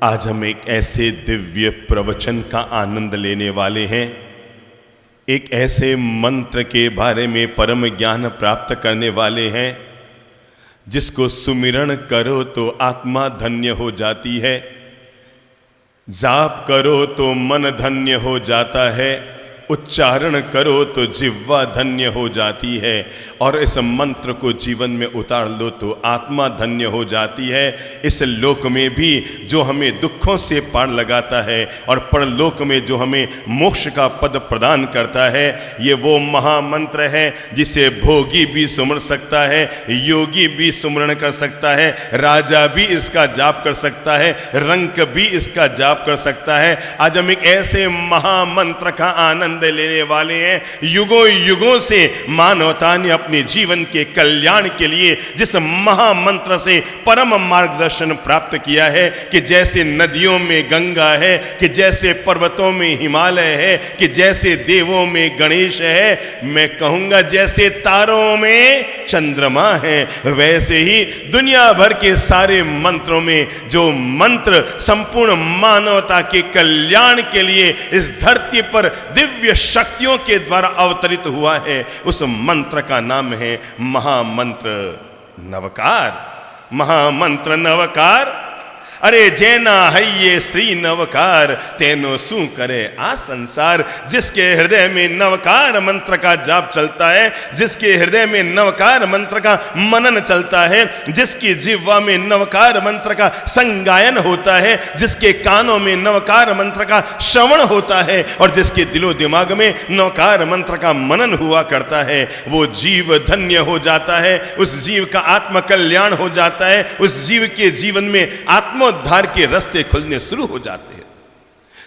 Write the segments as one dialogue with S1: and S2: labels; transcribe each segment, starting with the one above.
S1: आज हम एक ऐसे दिव्य प्रवचन का आनंद लेने वाले हैं, एक ऐसे मंत्र के बारे में परम ज्ञान प्राप्त करने वाले हैं जिसको सुमिरण करो तो आत्मा धन्य हो जाती है, जाप करो तो मन धन्य हो जाता है, उच्चारण करो तो जिह्वा धन्य हो जाती है और इस मंत्र को जीवन में उतार लो तो आत्मा धन्य हो जाती है। इस लोक में भी जो हमें दुखों से पार लगाता है और परलोक में जो हमें मोक्ष का पद प्रदान करता है, ये वो महामंत्र है जिसे भोगी भी सुमर सकता है, योगी भी सुमरण कर सकता है, राजा भी इसका जाप कर सकता है, रंक भी इसका जाप कर सकता है। आज हम एक ऐसे महामंत्र का आनंद लेने वाले हैं। युगों युगों से मानवता ने अपने जीवन के कल्याण के लिए जिस महामंत्र से परम मार्गदर्शन प्राप्त किया है कि जैसे नदियों में गंगा है, कि जैसे पर्वतों में हिमालय है, कि जैसे देवों में गणेश है, मैं कहूंगा जैसे तारों में चंद्रमा है, वैसे ही दुनिया भर के सारे मंत्रों में जो मंत्र संपूर्ण मानवता के कल्याण के लिए इस धरती पर दिव्य शक्तियों के द्वारा अवतरित हुआ है, उस मंत्र का नाम है महामंत्र नवकार। महामंत्र नवकार, अरे जैना है ये श्री नवकार, तेनो सू करे आ संसार। जिसके हृदय में नवकार मंत्र का जाप चलता है, जिसके हृदय में नवकार मंत्र का मनन चलता है, जिसकी जिह्वा में नवकार मंत्र का संगायन होता है, जिसके कानों में नवकार मंत्र का श्रवण होता है और जिसके दिलो दिमाग में नवकार मंत्र का मनन हुआ करता है, वो जीव धन्य हो जाता है, उस जीव का आत्म कल्याण हो जाता है, उस जीव के जीवन में आत्मोद्धार के रास्ते खुलने शुरू हो जाते हैं।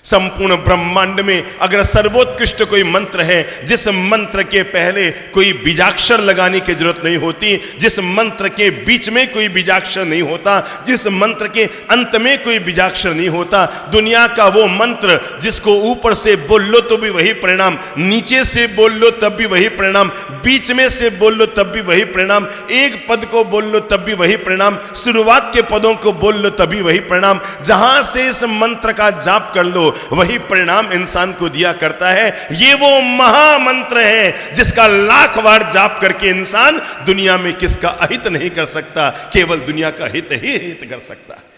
S1: संपूर्ण ब्रह्मांड में अगर सर्वोत्कृष्ट कोई मंत्र है, जिस मंत्र के पहले कोई बीजाक्षर लगाने की जरूरत नहीं होती, जिस मंत्र के बीच में कोई बीजाक्षर नहीं होता, जिस मंत्र के अंत में कोई बीजाक्षर नहीं होता, दुनिया का वो मंत्र जिसको ऊपर से बोल लो तो भी वही परिणाम, नीचे से बोल लो तब भी वही परिणाम, बीच में से बोल लो तब भी वही परिणाम, एक पद को बोल लो तब भी वही परिणाम, शुरुआत के पदों को बोल लो तभी वही परिणाम, जहां से इस मंत्र का जाप कर लो वही परिणाम इंसान को दिया करता है। ये वो महामंत्र है जिसका लाख बार जाप करके इंसान दुनिया में किसका अहित नहीं कर सकता, केवल दुनिया का हित ही हित कर सकता है।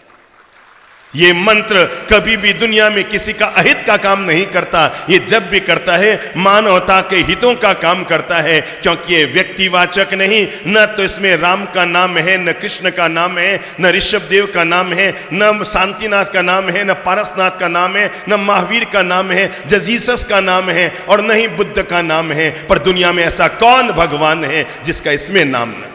S1: ये मंत्र कभी भी दुनिया में किसी का अहित का काम नहीं करता, ये जब भी करता है मानवता के हितों का काम करता है, क्योंकि ये व्यक्तिवाचक नहीं, न तो इसमें राम का नाम है, न कृष्ण का नाम है, न ऋषभ देव का नाम है, न शांतिनाथ का नाम है, न पारसनाथ का नाम है, न महावीर का नाम है, जीसस का नाम है और न ही बुद्ध का नाम है। पर दुनिया में ऐसा कौन भगवान है जिसका इसमें नाम न?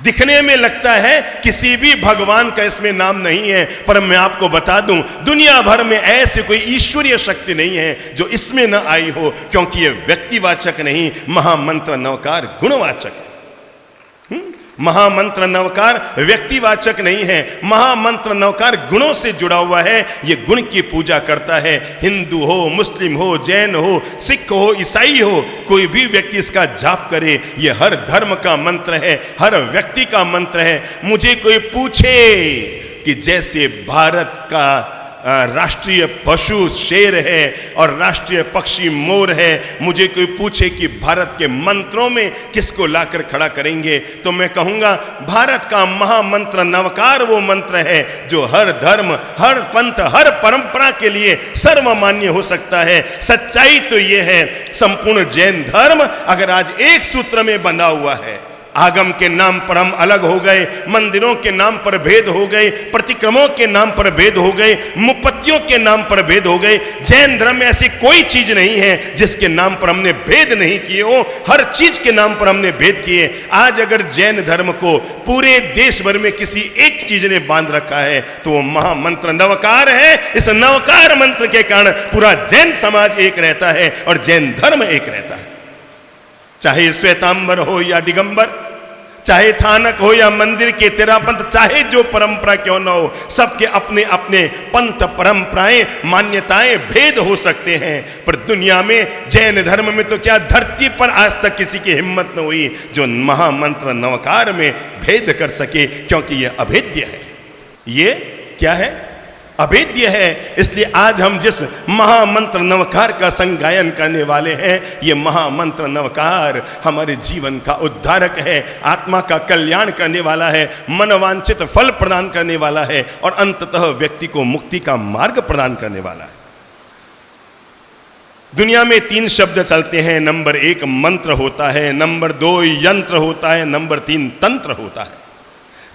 S1: दिखने में लगता है किसी भी भगवान का इसमें नाम नहीं है, पर मैं आपको बता दूं दुनिया भर में ऐसी कोई ईश्वरीय शक्ति नहीं है जो इसमें न आई हो, क्योंकि ये व्यक्तिवाचक नहीं, महामंत्र नवकार गुणवाचक है। महामंत्र नवकार व्यक्तिवाचक नहीं है, महामंत्र नवकार गुणों से जुड़ा हुआ है। ये गुण की पूजा करता है। हिंदू हो, मुस्लिम हो, जैन हो, सिख हो, ईसाई हो, कोई भी व्यक्ति इसका जाप करे, ये हर धर्म का मंत्र है, हर व्यक्ति का मंत्र है। मुझे कोई पूछे कि जैसे भारत का राष्ट्रीय पशु शेर है और राष्ट्रीय पक्षी मोर है, मुझे कोई पूछे कि भारत के मंत्रों में किसको लाकर खड़ा करेंगे, तो मैं कहूंगा भारत का महामंत्र नवकार वो मंत्र है जो हर धर्म, हर पंथ, हर परंपरा के लिए सर्वमान्य हो सकता है। सच्चाई तो ये है, संपूर्ण जैन धर्म अगर आज एक सूत्र में बंधा हुआ है, आगम के नाम पर हम अलग हो गए, मंदिरों के नाम पर भेद हो गए, प्रतिक्रमों के नाम पर भेद हो गए, मुपत्तियों के नाम पर भेद हो गए, जैन धर्म में ऐसी कोई चीज नहीं है जिसके नाम पर हमने भेद नहीं किए हो, हर चीज के नाम पर हमने भेद किए। आज अगर जैन धर्म को पूरे देश भर में किसी एक चीज ने बांध रखा है तो वो महामंत्र नवकार है। इस नवकार मंत्र के कारण पूरा जैन समाज एक रहता है और जैन धर्म एक रहता है। चाहे श्वेतांबर हो या दिगंबर, चाहे थानक हो या मंदिर के तेरापंथ, चाहे जो परंपरा क्यों न हो, सबके अपने अपने पंथ, परंपराएं, मान्यताएं, भेद हो सकते हैं। पर दुनिया में जैन धर्म में तो क्या धरती पर आज तक किसी की हिम्मत न हुई जो महामंत्र नवकार में भेद कर सके, क्योंकि यह अभेद्य है। ये क्या है? अभेद्य है। इसलिए आज हम जिस महामंत्र नवकार का संगायन करने वाले हैं, ये महामंत्र नवकार हमारे जीवन का उद्धारक है, आत्मा का कल्याण करने वाला है, मनोवांछित फल प्रदान करने वाला है और अंततः व्यक्ति को मुक्ति का मार्ग प्रदान करने वाला है। दुनिया में 3 शब्द चलते हैं। नंबर 1 मंत्र होता है, नंबर 2 यंत्र होता है, नंबर 3 तंत्र होता है।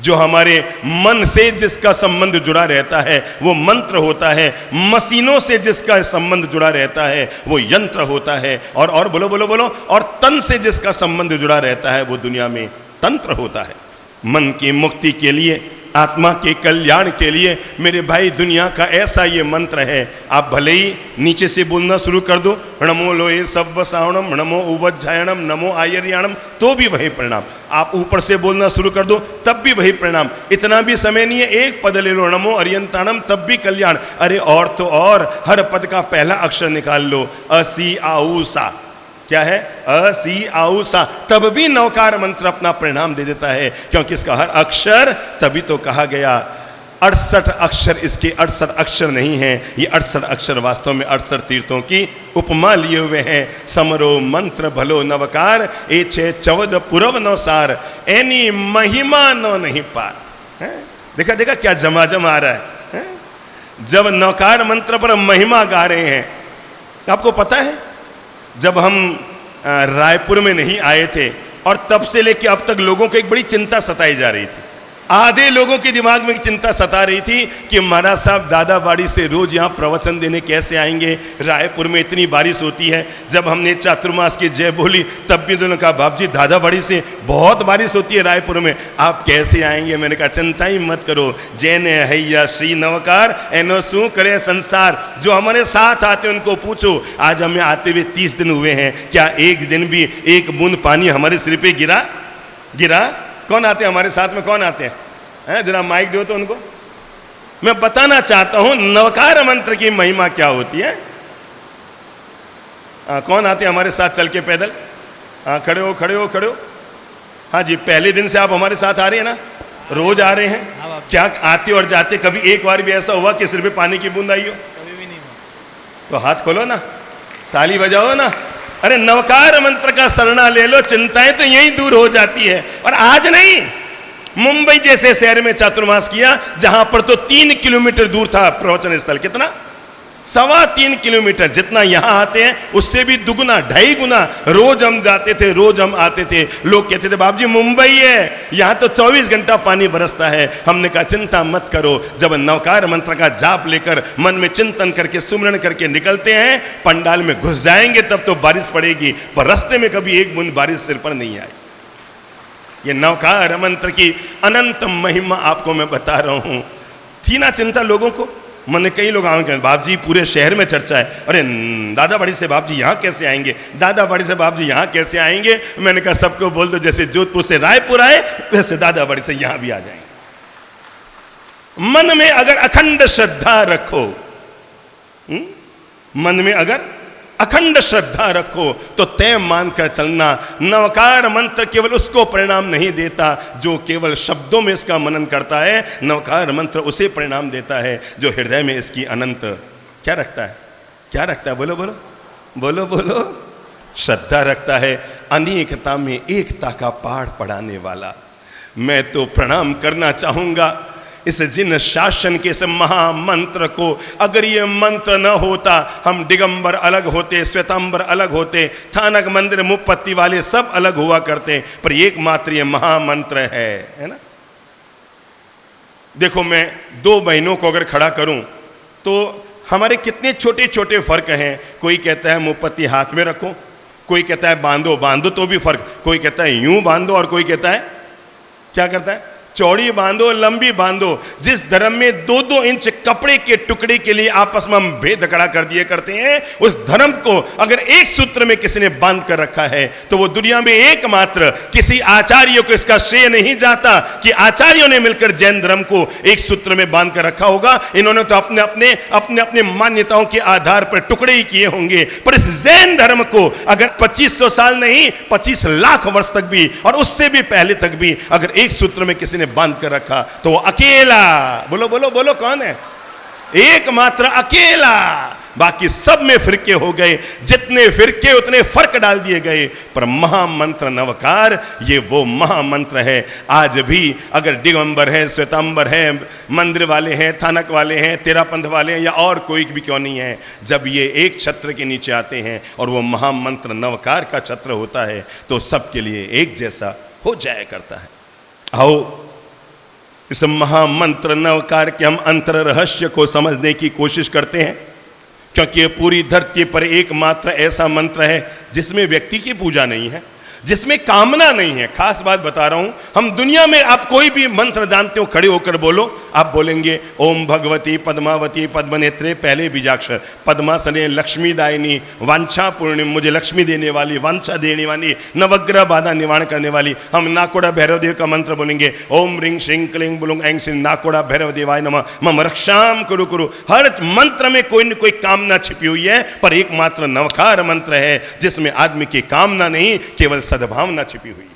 S1: जो हमारे मन से जिसका संबंध जुड़ा रहता है वो मंत्र होता है, मशीनों से जिसका संबंध जुड़ा रहता है वो यंत्र होता है, और बोलो बोलो बोलो, और तन से जिसका संबंध जुड़ा रहता है वो दुनिया में तंत्र होता है। मन की मुक्ति के लिए, आत्मा के कल्याण के लिए मेरे भाई दुनिया का ऐसा ये मंत्र है। आप भले ही नीचे से बोलना शुरू कर दो, नमो लोए सव्व सावणम, नमो उवज्जायणम, नमो आयर्याणम, तो भी वही परिणाम। आप ऊपर से बोलना शुरू कर दो तब भी वही परिणाम। इतना भी समय नहीं है, एक पद ले लो, नमो अर्यंताणम, तब भी कल्याण। अरे और तो और, हर पद का पहला अक्षर निकाल लो, असी आऊ सा, क्या है? असी आऊ सा, तब भी नवकार मंत्र अपना परिणाम दे देता है, क्योंकि इसका हर अक्षर, तभी तो कहा गया 68 अक्षर इसके 68 अक्षर नहीं हैं, ये 68 अक्षर वास्तव में 68 तीर्थों की उपमा लिए हुए हैं। समरो मंत्र भलो नवकार, ए छे 14 पुरव नवसार, एनी महिमा नो नहीं पार। देखा देखा क्या जमाजम आ रहा है? जब नवकार मंत्र पर महिमा गा रहे हैं। आपको पता है जब हम रायपुर में नहीं आए थे और तब से लेके अब तक लोगों को एक बड़ी चिंता सताई जा रही थी। आधे लोगों के दिमाग में एक चिंता सता रही थी कि महाराज साहब दादाबाड़ी से रोज यहाँ प्रवचन देने कैसे आएंगे, रायपुर में इतनी बारिश होती है। जब हमने चातुर्मास की जय बोली तब भी उन्होंने कहा बाप जी दादाबाड़ी से बहुत बारिश होती है रायपुर में, आप कैसे आएंगे? मैंने कहा चिंता ही मत करो, जैन हैया श्री नवकार एनो सू करे संसार। जो हमारे साथ आते उनको पूछो, आज हमें आते हुए 30 दिन हुए हैं, क्या एक दिन भी एक बूंद पानी हमारे सिर पे गिरा? कौन आते हैं हमारे साथ में? कौन आते हैं? जरा माइक दो तो उनको। मैं बताना चाहता हूं नवकार मंत्र की महिमा क्या होती है। कौन आते हैं हमारे साथ चल के पैदल? खड़े हो। हाँ जी, पहले दिन से आप हमारे साथ आ रहे हैं ना, रोज आ रहे हैं? क्या आते और जाते कभी एक बार भी ऐसा हुआ कि सिर पे पानी की बूंद आई हो?
S2: कभी भी नहीं हुआ।
S1: तो हाथ खोलो ना, ताली बजाओ ना। अरे नवकार मंत्र का शरणा ले लो, चिंताएं तो यही दूर हो जाती है। और आज नहीं, मुंबई जैसे शहर में चातुर्मास किया जहां पर तो 3 किलोमीटर दूर था प्रवचन स्थल। कितना? 3.25 किलोमीटर। जितना यहां आते हैं उससे भी दुगुना, 2.5 गुना। रोज हम जाते थे, रोज हम आते थे। लोग कहते थे बाबू जी मुंबई है, यहां तो 24 घंटा पानी बरसता है। हमने कहा चिंता मत करो, जब नवकार मंत्र का जाप लेकर मन में चिंतन करके सुमरण करके निकलते हैं, पंडाल में घुस जाएंगे तब तो बारिश पड़ेगी, पर रास्ते में कभी एक बूंद बारिश सिर पर नहीं आई। ये नवकार मंत्र की अनंत महिमा आपको मैं बता रहा हूं। थी ना चिंता लोगों को? मैंने कई लोग आए, बाप जी पूरे शहर में चर्चा है, अरे दादाबाड़ी से बाप जी यहाँ कैसे आएंगे, दादाबाड़ी से बाप जी यहाँ कैसे आएंगे। मैंने कहा सबको बोल दो जैसे जोधपुर से रायपुर आए वैसे दादाबाड़ी से यहाँ भी आ जाएंगे। मन में अगर अखंड श्रद्धा रखो, मन में अगर अखंड श्रद्धा रखो तो तय मानकर चलना। नवकार मंत्र केवल उसको परिणाम नहीं देता जो केवल शब्दों में इसका मनन करता है, नवकार मंत्र उसे परिणाम देता है जो हृदय में इसकी अनंत क्या रखता है? क्या रखता है? बोलो बोलो बोलो बोलो। श्रद्धा रखता है, अनेकता में एकता का पाठ पढ़ाने वाला। मैं तो प्रणाम करना चाहूंगा इस जिन शासन के इस महामंत्र को। अगर ये मंत्र न होता, हम दिगंबर अलग होते, श्वेतांबर अलग होते, थानक मंदिर मुपत्ति वाले सब अलग हुआ करते, पर एकमात्र ये महामंत्र है ना। देखो मैं 2 बहनों को अगर खड़ा करूं तो हमारे कितने छोटे छोटे फर्क हैं। कोई कहता है मुपत्ति हाथ में रखो, कोई कहता है बांधो तो भी फर्क। कोई कहता है यूं बांधो और कोई कहता है क्या करता है, चौड़ी बांधो लंबी बांधो। जिस धर्म में 2-2 इंच कपड़े के टुकड़े के लिए आपस में हम भेद खड़ा कर दिए करते हैं, उस धर्म को अगर एक सूत्र में किसी ने बांध कर रखा है तो वो दुनिया में एकमात्र किसी आचार्य को इसका श्रेय नहीं जाता कि आचार्यों ने मिलकर जैन धर्म को एक सूत्र में बांध कर रखा होगा। इन्होंने तो अपने मान्यताओं के आधार पर टुकड़े ही किए होंगे, पर इस जैन धर्म को अगर 2500 साल नहीं 25 लाख वर्ष तक भी और उससे भी पहले तक भी अगर एक सूत्र में किसी ने उसने बांध कर रखा, तो वो अकेला, बोलो बोलो बोलो कौन है? एकमात्र अकेला, बाकी सब में फिरके हो गए, जितने फिरके उतने फर्क डाल दिए गए, पर महामंत्र नवकार ये वो महामंत्र है। आज भी अगर दिगंबर है, श्वेतांबर है, मंदिर वाले हैं, थानक वाले हैं, तेरापंथ वाले हैं, या और कोई भी क्यों नहीं है, जब ये एक छत्र के नीचे आते हैं और वो महामंत्र नवकार का छत्र होता है तो सबके लिए एक जैसा हो जाया करता है। आओ इस महामंत्र नवकार के हम अंतर रहस्य को समझने की कोशिश करते हैं, क्योंकि ये पूरी धरती पर एकमात्र ऐसा मंत्र है जिसमें व्यक्ति की पूजा नहीं है, जिसमें कामना नहीं है। खास बात बता रहा हूं, हम दुनिया में आप कोई भी मंत्र जानते हो, खड़े होकर बोलो, आप बोलेंगे ओम भगवती पद्मावती पद्मनेत्रे, पहले बीजाक्षर, पद्मासने लक्ष्मीदायिनी, वांछा पूर्णिम, मुझे लक्ष्मी देने वाली, वांछा देने वाली, नवग्रह बाधा निवारण करने वाली। हम नाकोड़ा भैरव देव का मंत्र बोलेंगे, ओम रिंग श्रिंग क्लिंग बुलुंग ऐंग श्रिंग नाकोड़ा भैरव देवाय नमः, मम रक्षाम कुरु कुरु। हर मंत्र में कोई न कोई कामना छिपी हुई है, पर एकमात्र नवकार मंत्र है जिसमें आदमी की कामना नहीं, केवल सद्भावना छिपी हुई है।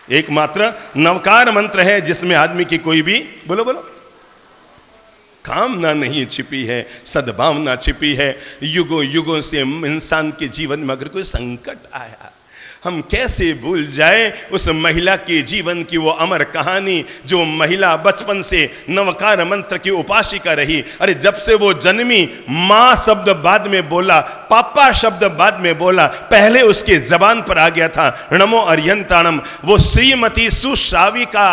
S1: एकमात्र नवकार मंत्र है जिसमें आदमी की कोई भी, बोलो बोलो, कामना नहीं छिपी है, सद्भावना छिपी है। युगों युगों से इंसान के जीवन में अगर कोई संकट आया, हम कैसे भूल जाए उस महिला के जीवन की वो अमर कहानी, जो महिला बचपन से नवकार मंत्र की उपासिका रही। अरे जब से वो जन्मी, माँ शब्द बाद में बोला, पापा शब्द बाद में बोला, पहले उसके जबान पर आ गया था नमो अर्यंताणम। वो श्रीमती सुश्राविका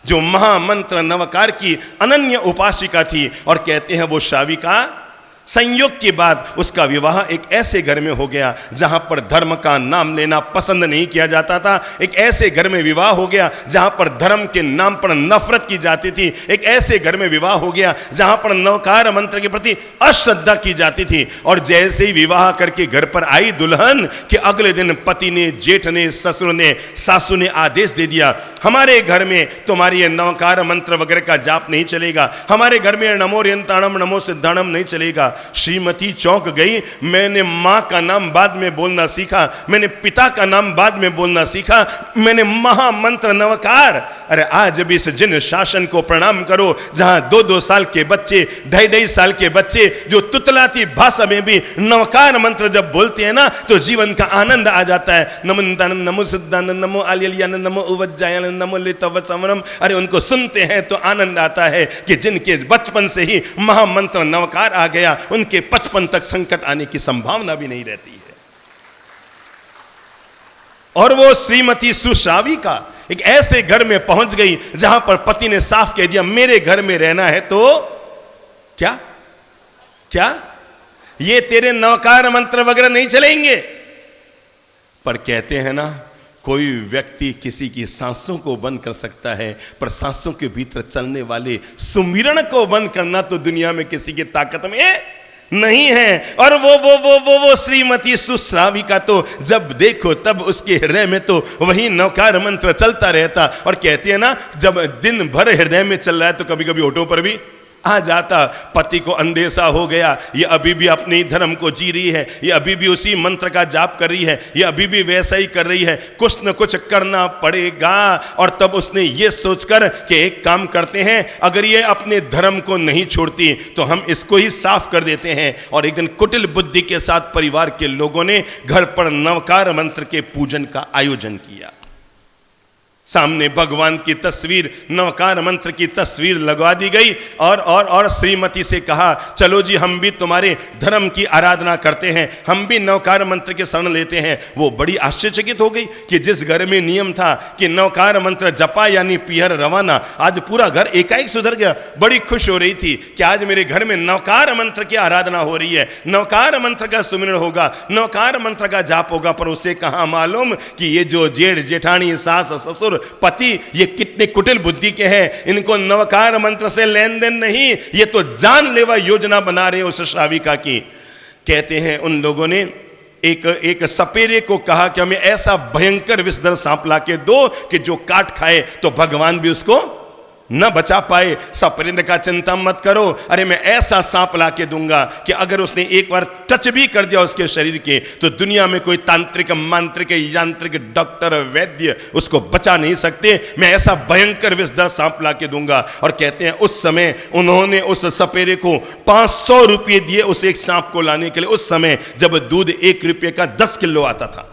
S1: जो महामंत्र नवकार की अनन्य उपासिका थी, और कहते हैं वो श्राविका संयोग के बाद उसका विवाह एक ऐसे घर में हो गया जहां पर धर्म का नाम लेना पसंद नहीं किया जाता था। एक ऐसे घर में विवाह हो गया जहां पर धर्म के नाम पर नफरत की जाती थी। एक ऐसे घर में विवाह हो गया जहां पर नवकार मंत्र के प्रति अश्रद्धा की जाती थी। और जैसे ही विवाह करके घर पर आई दुल्हन कि अगले दिन पति ने, जेठ ने, ससुर ने, सासू ने आदेश दे दिया, हमारे घर में तुम्हारी ये नवकार मंत्र वगैरह का जाप नहीं चलेगा, हमारे घर में नमो अर्यंताणम नमो सिद्धाणम नहीं चलेगा। श्रीमती चौंक गई। मैंने मां का नाम बाद में बोलना सीखा, मैंने पिता का नाम बाद में बोलना सीखा, मैंने महामंत्र नवकार। अरे आज भी इस जिन शासन को प्रणाम करो जहां 2-2 साल के बच्चे, 2.5 साल के बच्चे जो तुतलाती भाषा में भी नवकार मंत्र जब बोलते हैं ना तो जीवन का आनंद आ जाता है। नमो नमो सिद्धानंद नमो आलियानंद नमो उवज्जायनंद नमो लितवसमरम। अरे उनको सुनते हैं तो आनंद आता है कि जिनके बचपन से ही महामंत्र नवकार आ गया, उनके 55 तक संकट आने की संभावना भी नहीं रहती है। और वो श्रीमती सुश्राविका एक ऐसे घर में पहुंच गई जहां पर पति ने साफ कह दिया, मेरे घर में रहना है तो क्या क्या ये तेरे नवकार मंत्र वगैरह नहीं चलेंगे। पर कहते हैं ना, कोई व्यक्ति किसी की सांसों को बंद कर सकता है, पर सांसों के भीतर चलने वाले सुमिरण को बंद करना तो दुनिया में किसी की ताकत में नहीं है। और वो श्रीमती सुश्राविका तो जब देखो तब उसके हृदय में तो वही नवकार मंत्र चलता रहता। और कहते हैं ना, जब दिन भर हृदय में चल रहा है तो कभी कभी होठों पर भी आ जाता। पति को अंदेशा हो गया, ये अभी भी अपने धर्म को जी रही है, ये अभी भी उसी मंत्र का जाप कर रही है, ये अभी भी वैसा ही कर रही है, कुछ न कुछ करना पड़ेगा। और तब उसने ये सोचकर कि एक काम करते हैं, अगर ये अपने धर्म को नहीं छोड़ती तो हम इसको ही साफ कर देते हैं। और एक दिन कुटिल बुद्धि के साथ परिवार के लोगों ने घर पर नवकार मंत्र के पूजन का आयोजन किया। सामने भगवान की तस्वीर, नवकार मंत्र की तस्वीर लगवा दी गई। और श्रीमती से कहा, चलो जी हम भी तुम्हारे धर्म की आराधना करते हैं, हम भी नवकार मंत्र के शरण लेते हैं। वो बड़ी आश्चर्यचकित हो गई कि जिस घर में नियम था कि नवकार मंत्र जपा यानी पीहर रवाना, आज पूरा घर एकाएक सुधर गया। बड़ी खुश हो रही थी कि आज मेरे घर में नवकार मंत्र की आराधना हो रही है, नवकार मंत्र का सुमिरन होगा, नवकार मंत्र का जाप होगा। पर उसे कहाँ मालूम कि ये जो जेठ जेठानी, सास ससुर, पति, ये कितने कुटिल बुद्धि के हैं। इनको नवकार मंत्र से लेन देन नहीं, ये तो जानलेवा योजना बना रहे उस श्राविका की। कहते हैं उन लोगों ने एक सपेरे को कहा कि हमें ऐसा भयंकर विषधर सांप ला के दो कि जो काट खाए तो भगवान भी उसको न बचा पाए, सपरिंद का चिंता मत करो। अरे मैं ऐसा सांप ला के दूंगा कि अगर उसने एक बार टच भी कर दिया उसके शरीर के, तो दुनिया में कोई तांत्रिक, मांत्रिक, यांत्रिक, डॉक्टर, वैद्य उसको बचा नहीं सकते। मैं ऐसा भयंकर विषधर सांप ला के दूंगा। और कहते हैं उस समय उन्होंने उस सपेरे को 500 रुपये दिए उस एक सांप को लाने के लिए, उस समय जब दूध 1 रुपये का 10 किलो आता था।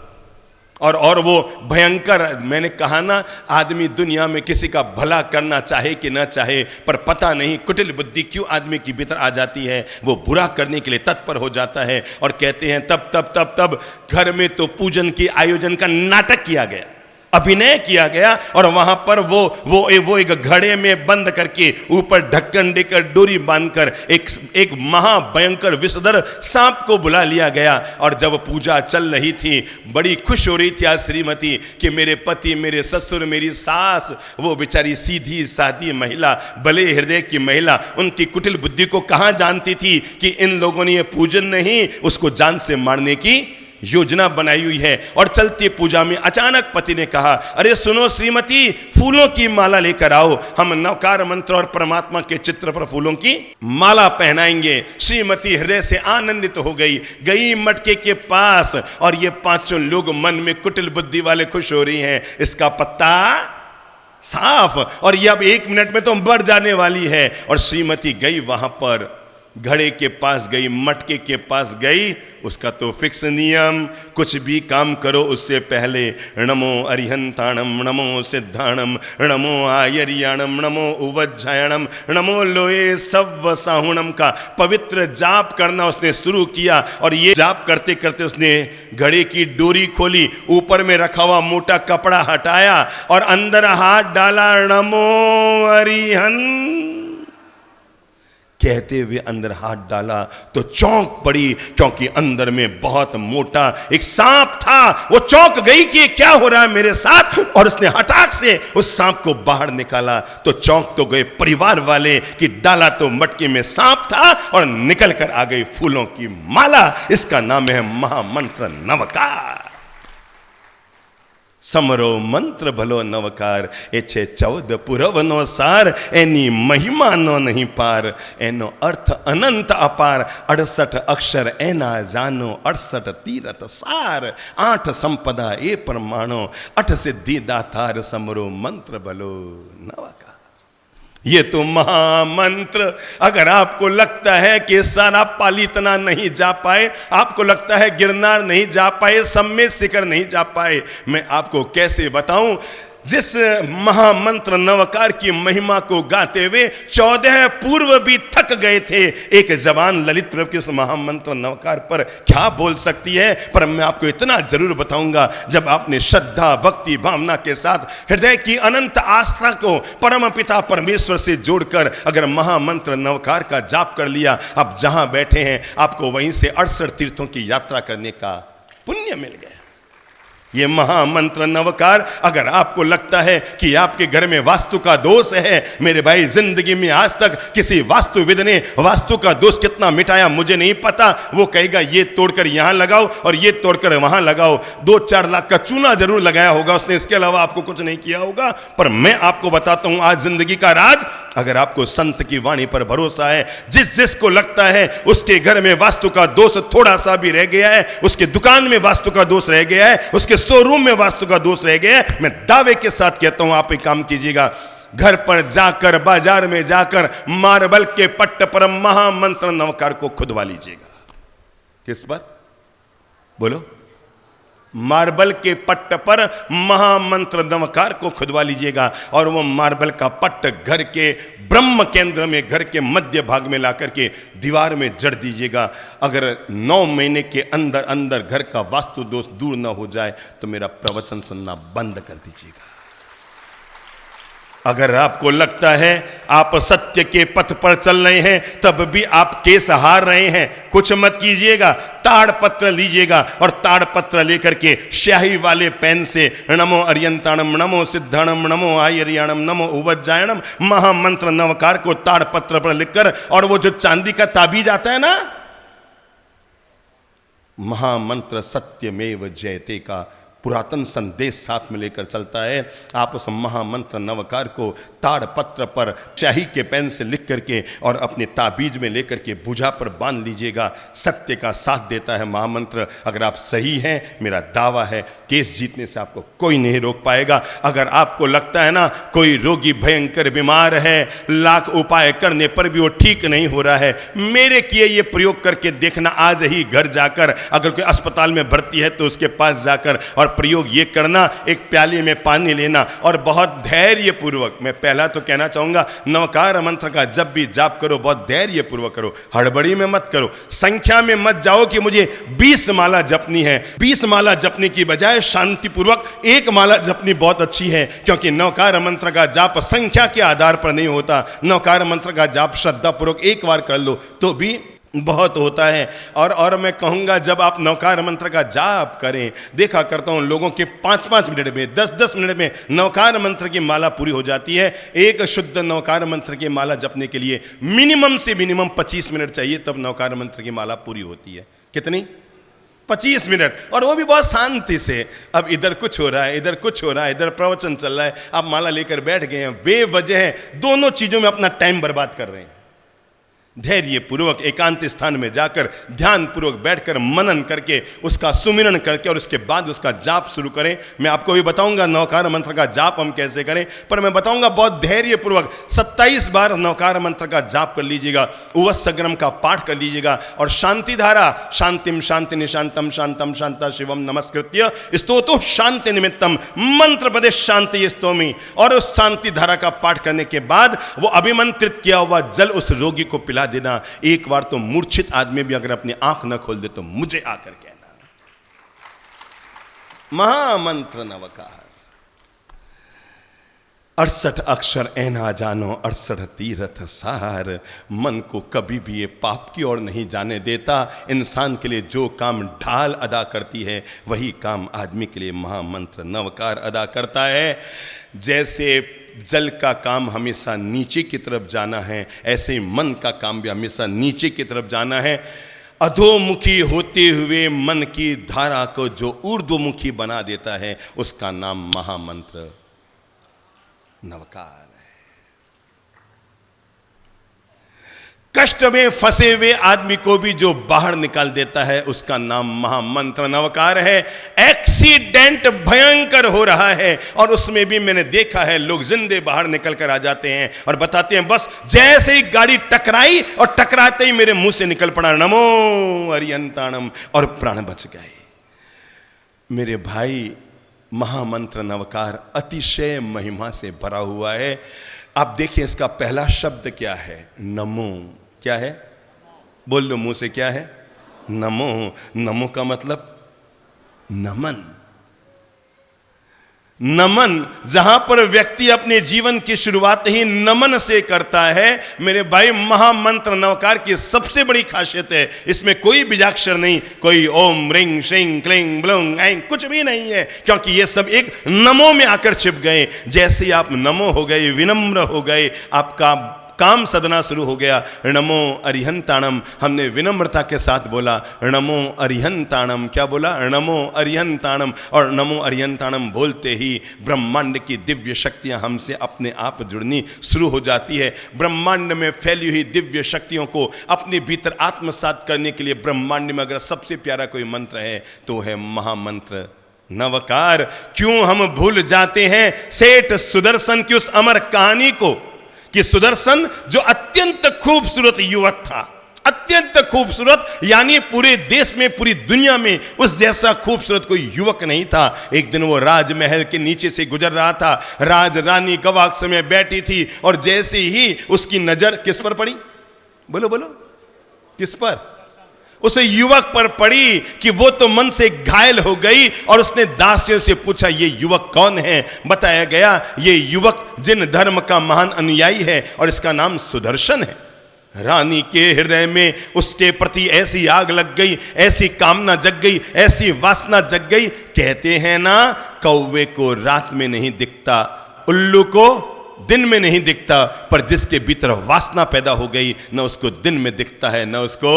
S1: और वो भयंकर, मैंने कहा ना, आदमी दुनिया में किसी का भला करना चाहे कि ना चाहे, पर पता नहीं कुटिल बुद्धि क्यों आदमी के भीतर आ जाती है, वो बुरा करने के लिए तत्पर हो जाता है। और कहते हैं तब घर में तो पूजन के आयोजन का नाटक किया गया, अभिनय किया गया, और वहां पर वो एक घड़े में बंद करके ऊपर ढक्कन देकर डोरी बांधकर एक महाभयंकर विषधर सांप को बुला लिया गया। और जब पूजा चल रही थी, बड़ी खुश हो रही थी आज श्रीमती कि मेरे पति, मेरे ससुर, मेरी सास, वो बेचारी सीधी सादी महिला, भले हृदय की महिला, उनकी कुटिल बुद्धि को कहां जानती थी कि इन लोगों ने ये पूजन नहीं, उसको जान से मारने की योजना बनाई हुई है। और चलती पूजा में अचानक पति ने कहा, अरे सुनो श्रीमती, फूलों की माला लेकर आओ, हम नवकार मंत्र और परमात्मा के चित्र पर फूलों की माला पहनाएंगे। श्रीमती हृदय से आनंदित हो गई मटके के पास, और ये 5 लोग मन में कुटिल बुद्धि वाले खुश हो रही हैं, इसका पत्ता साफ, और ये अब 1 मिनट में तो बढ़ जाने वाली है। और श्रीमती गई वहां पर, घड़े के पास गई, मटके के पास गई। उसका तो फिक्स नियम, कुछ भी काम करो उससे पहले नमो अरिहंताणम, नमो सिद्धाणम, नमो आयरियाणम, नमो उवज्जायणम, नमो लोए सव्व साहुणम का पवित्र जाप करना उसने शुरू किया। और ये जाप करते करते उसने घड़े की डोरी खोली, ऊपर में रखा हुआ मोटा कपड़ा हटाया और अंदर हाथ डाला, नमो अरिहंत कहते हुए अंदर हाथ डाला तो चौंक पड़ी, क्योंकि अंदर में बहुत मोटा एक सांप था। वो चौंक गई कि क्या हो रहा है मेरे साथ, और उसने हठात से उस सांप को बाहर निकाला। तो चौंक तो गए परिवार वाले कि डाला तो मटके में सांप था और निकल कर आ गई फूलों की माला। इसका नाम है महामंत्र नवकार। समरो मंत्र भलो नवकार, एछे 14 पुरवनो सार, एनी महिमा नो नहीं पार, एनो अर्थ अनंत अपार, 68 अक्षर एना जानो, 68 तीरथ सार, 8 संपदा ए परमाणो, 8 सिद्धि दातार, समरो मंत्र भलो नवकार। ये तो महामंत्र, अगर आपको लगता है कि सारा पालीतना नहीं जा पाए, आपको लगता है गिरनार नहीं जा पाए, सम्मेद शिखर नहीं जा पाए, मैं आपको कैसे बताऊं। जिस महामंत्र नवकार की महिमा को गाते हुए 14 पूर्व भी थक गए थे, एक जवान ललित प्रभु के उस महामंत्र नवकार पर क्या बोल सकती है। पर मैं आपको इतना जरूर बताऊंगा, जब आपने श्रद्धा, भक्ति, भावना के साथ हृदय की अनंत आस्था को परम पिता परमेश्वर से जोड़कर अगर महामंत्र नवकार का जाप कर लिया, आप जहां बैठे हैं आपको वहीं से 68 तीर्थों की यात्रा करने का पुण्य मिल गया। ये महामंत्र नवकार, अगर आपको लगता है कि आपके घर में वास्तु का दोष है, मेरे भाई, जिंदगी में आज तक किसी वास्तुविद ने वास्तु का दोष कितना मिटाया मुझे नहीं पता। वो कहेगा ये तोड़कर यहां लगाओ और ये तोड़कर वहां लगाओ, 2-4 लाख का चूना जरूर लगाया होगा उसने, इसके अलावा आपको कुछ नहीं किया होगा। पर मैं आपको बताता हूं आज जिंदगी का राज, अगर आपको संत की वाणी पर भरोसा है, जिसको लगता है उसके घर में वास्तु का दोष थोड़ा सा भी रह गया है, उसके दुकान में वास्तु का दोष रह गया है, उसके शोरूम में वास्तु का दोष रह गया है, मैं दावे के साथ कहता हूं आप एक काम कीजिएगा, घर पर जाकर, बाजार में जाकर मार्बल के पट्ट पर महामंत्र नवकार को खुदवा लीजिएगा। किस पर बोलो? मार्बल के पट्ट पर महामंत्र नवकार को खुदवा लीजिएगा और वो मार्बल का पट्ट घर के ब्रह्म केंद्र में, घर के मध्य भाग में लाकर के दीवार में जड़ दीजिएगा। अगर 9 महीने के अंदर अंदर घर का वास्तु दोष दूर ना हो जाए तो मेरा प्रवचन सुनना बंद कर दीजिएगा। अगर आपको लगता है आप सत्य के पथ पर चल रहे हैं तब भी आप केस हार रहे हैं, कुछ मत कीजिएगा, ताड़पत्र लीजिएगा और ताड़पत्र लेकर के स्याही वाले पेन से नमो अरियंताणम, नमो सिद्धाणम, नमो आयरियाणम, नमो उवज्जायणम महामंत्र नवकार को ताड़पत्र पर लिखकर, और वो जो चांदी का ताबीज आता है ना, महामंत्र सत्यमेव जयते का पुरातन संदेश साथ में लेकर चलता है। आप उस महामंत्र नवकार को ताड़ पत्र पर स्याही के पेन से लिख करके और अपने ताबीज में लेकर के भुजा पर बांध लीजिएगा। सत्य का साथ देता है महामंत्र। अगर आप सही हैं, मेरा दावा है केस जीतने से आपको कोई नहीं रोक पाएगा। अगर आपको लगता है ना कोई रोगी भयंकर बीमार है, लाख उपाय करने पर भी वो ठीक नहीं हो रहा है, मेरे किए ये प्रयोग करके देखना। आज ही घर जाकर अगर कोई अस्पताल में भर्ती है तो उसके पास जाकर और प्रयोग ये करना, एक प्याले में पानी लेना और बहुत धैर्य पूर्वक, मैं पहला तो कहना चाहूंगा नवकार मंत्र का जब भी जाप करो बहुत धैर्य पूर्वक करो, हड़बड़ी में मत करो। संख्या में मत जाओ कि मुझे 20 माला जपनी है। 20 माला जपने की बजाय शांतिपूर्वक एक माला जपनी बहुत अच्छी है, क्योंकि नवकार मंत्र का जाप संख्या के आधार पर नहीं होता। नवकार मंत्र का जाप श्रद्धापूर्वक एक बार कर लो तो भी बहुत होता है। और मैं कहूँगा जब आप नवकार मंत्र का जाप करें, देखा करता हूँ लोगों के 5-5 मिनट में, 10-10 मिनट में नवकार मंत्र की माला पूरी हो जाती है। एक शुद्ध नवकार मंत्र की माला जपने के लिए मिनिमम से मिनिमम 25 मिनट चाहिए, तब नवकार मंत्र की माला पूरी होती है। कितनी? 25 मिनट, और वो भी बहुत शांति से। अब इधर कुछ हो रहा है, इधर कुछ हो रहा है, इधर प्रवचन चल रहा है, आप माला लेकर बैठ गए हैं, बेवजह दोनों चीज़ों में अपना टाइम बर्बाद कर रहे हैं। धैर्य पूर्वक एकांत स्थान में जाकर ध्यान पूर्वक बैठकर मनन करके उसका सुमिरन करके और उसके बाद उसका जाप शुरू करें। मैं आपको भी बताऊंगा नवकार मंत्र का जाप हम कैसे करें, पर मैं बताऊंगा बहुत धैर्य पूर्वक 27 बार नवकार मंत्र का जाप कर लीजिएगा, उवत्सग्रम का पाठ कर लीजिएगा और शांति धारा शांतिम शांति निशांतम शांतम शांता शिवम नमस्कृत्य स्तोतो शांति निमित्तम मंत्र पदे शांति स्तोमी, और उस शांति धारा का पाठ करने के बाद वो अभिमंत्रित किया हुआ जल उस रोगी को पिला देना। एक बार तो मूर्छित आदमी भी अगर अपनी आंख न खोल दे तो मुझे आकर कहना। महामंत्र नवकार 68 अक्षर ऐना जानो 68 तीर्थ सार। मन को कभी भी ये पाप की ओर नहीं जाने देता। इंसान के लिए जो काम ढाल अदा करती है वही काम आदमी के लिए महामंत्र नवकार अदा करता है। जैसे जल का काम हमेशा नीचे की तरफ जाना है, ऐसे ही मन का काम भी हमेशा नीचे की तरफ जाना है। अधोमुखी होते हुए मन की धारा को जो ऊर्ध्वमुखी बना देता है उसका नाम महामंत्र नवकार है। कष्ट में फंसे हुए आदमी को भी जो बाहर निकाल देता है उसका नाम महामंत्र नवकार है। एक्सीडेंट भयंकर हो रहा है और उसमें भी मैंने देखा है लोग जिंदे बाहर निकल कर आ जाते हैं और बताते हैं बस जैसे ही गाड़ी टकराई और टकराते ही मेरे मुंह से निकल पड़ा नमो अरियंताणम और प्राण बच गए। मेरे भाई, महामंत्र नवकार अतिशय महिमा से भरा हुआ है। आप देखिए इसका पहला शब्द क्या है? नमो। क्या है? बोल लो मुंह से, क्या है? नमो। नमो का मतलब नमन। नमन, जहां पर व्यक्ति अपने जीवन की शुरुआत ही नमन से करता है। मेरे भाई, महामंत्र नवकार की सबसे बड़ी खासियत है इसमें कोई बीजाक्षर नहीं, कोई ओम रिंग श्रिंग क्लिंग ब्लुंग ऐं कुछ भी नहीं है, क्योंकि ये सब एक नमो में आकर छिप गए। जैसे आप नमो हो गए, विनम्र हो गए, आपका काम सदना शुरू हो गया। नमो अरिहंताणम, हमने विनम्रता के साथ बोला नमो अरिहंताणम। क्या बोला? नमो अरिहंताणम। और नमो अरिहंताणम बोलते ही ब्रह्मांड की दिव्य शक्तियां हमसे अपने आप जुड़नी शुरू हो जाती है। ब्रह्मांड में फैली हुई दिव्य शक्तियों को अपने भीतर आत्मसात करने के लिए ब्रह्मांड में अगर सबसे प्यारा कोई मंत्र है तो है महामंत्र नवकार। क्यों हम भूल जाते हैं सेठ सुदर्शन की उस अमर कहानी को कि सुदर्शन जो अत्यंत खूबसूरत युवक था, अत्यंत खूबसूरत, यानी पूरे देश में पूरी दुनिया में उस जैसा खूबसूरत कोई युवक नहीं था। एक दिन वो राजमहल के नीचे से गुजर रहा था, राज रानी गवाक्ष में बैठी थी और जैसे ही उसकी नजर किस पर पड़ी? बोलो बोलो, किस पर? उस युवक पर पड़ी कि वो तो मन से घायल हो गई और उसने दासियों से पूछा ये युवक कौन है? बताया गया ये युवक जिन धर्म का महान अनुयायी है और इसका नाम सुदर्शन है। रानी के हृदय में उसके प्रति ऐसी आग लग गई, ऐसी कामना जग गई, ऐसी वासना जग गई। कहते हैं ना, कौवे को रात में नहीं दिखता, उल्लू को दिन में नहीं दिखता, पर जिसके भीतर वासना पैदा हो गई, न उसको दिन में दिखता है न उसको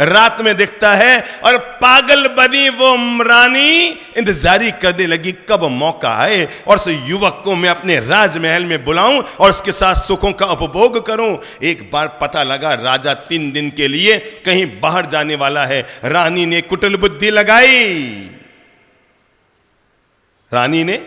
S1: रात में दिखता है। और पागल बनी वो रानी इंतजारी करने लगी कब मौका आए और उस युवक को मैं अपने राजमहल में बुलाऊं और उसके साथ सुखों का उपभोग करूं। एक बार पता लगा राजा 3 दिन के लिए कहीं बाहर जाने वाला है। रानी ने कुटिल बुद्धि लगाई, रानी ने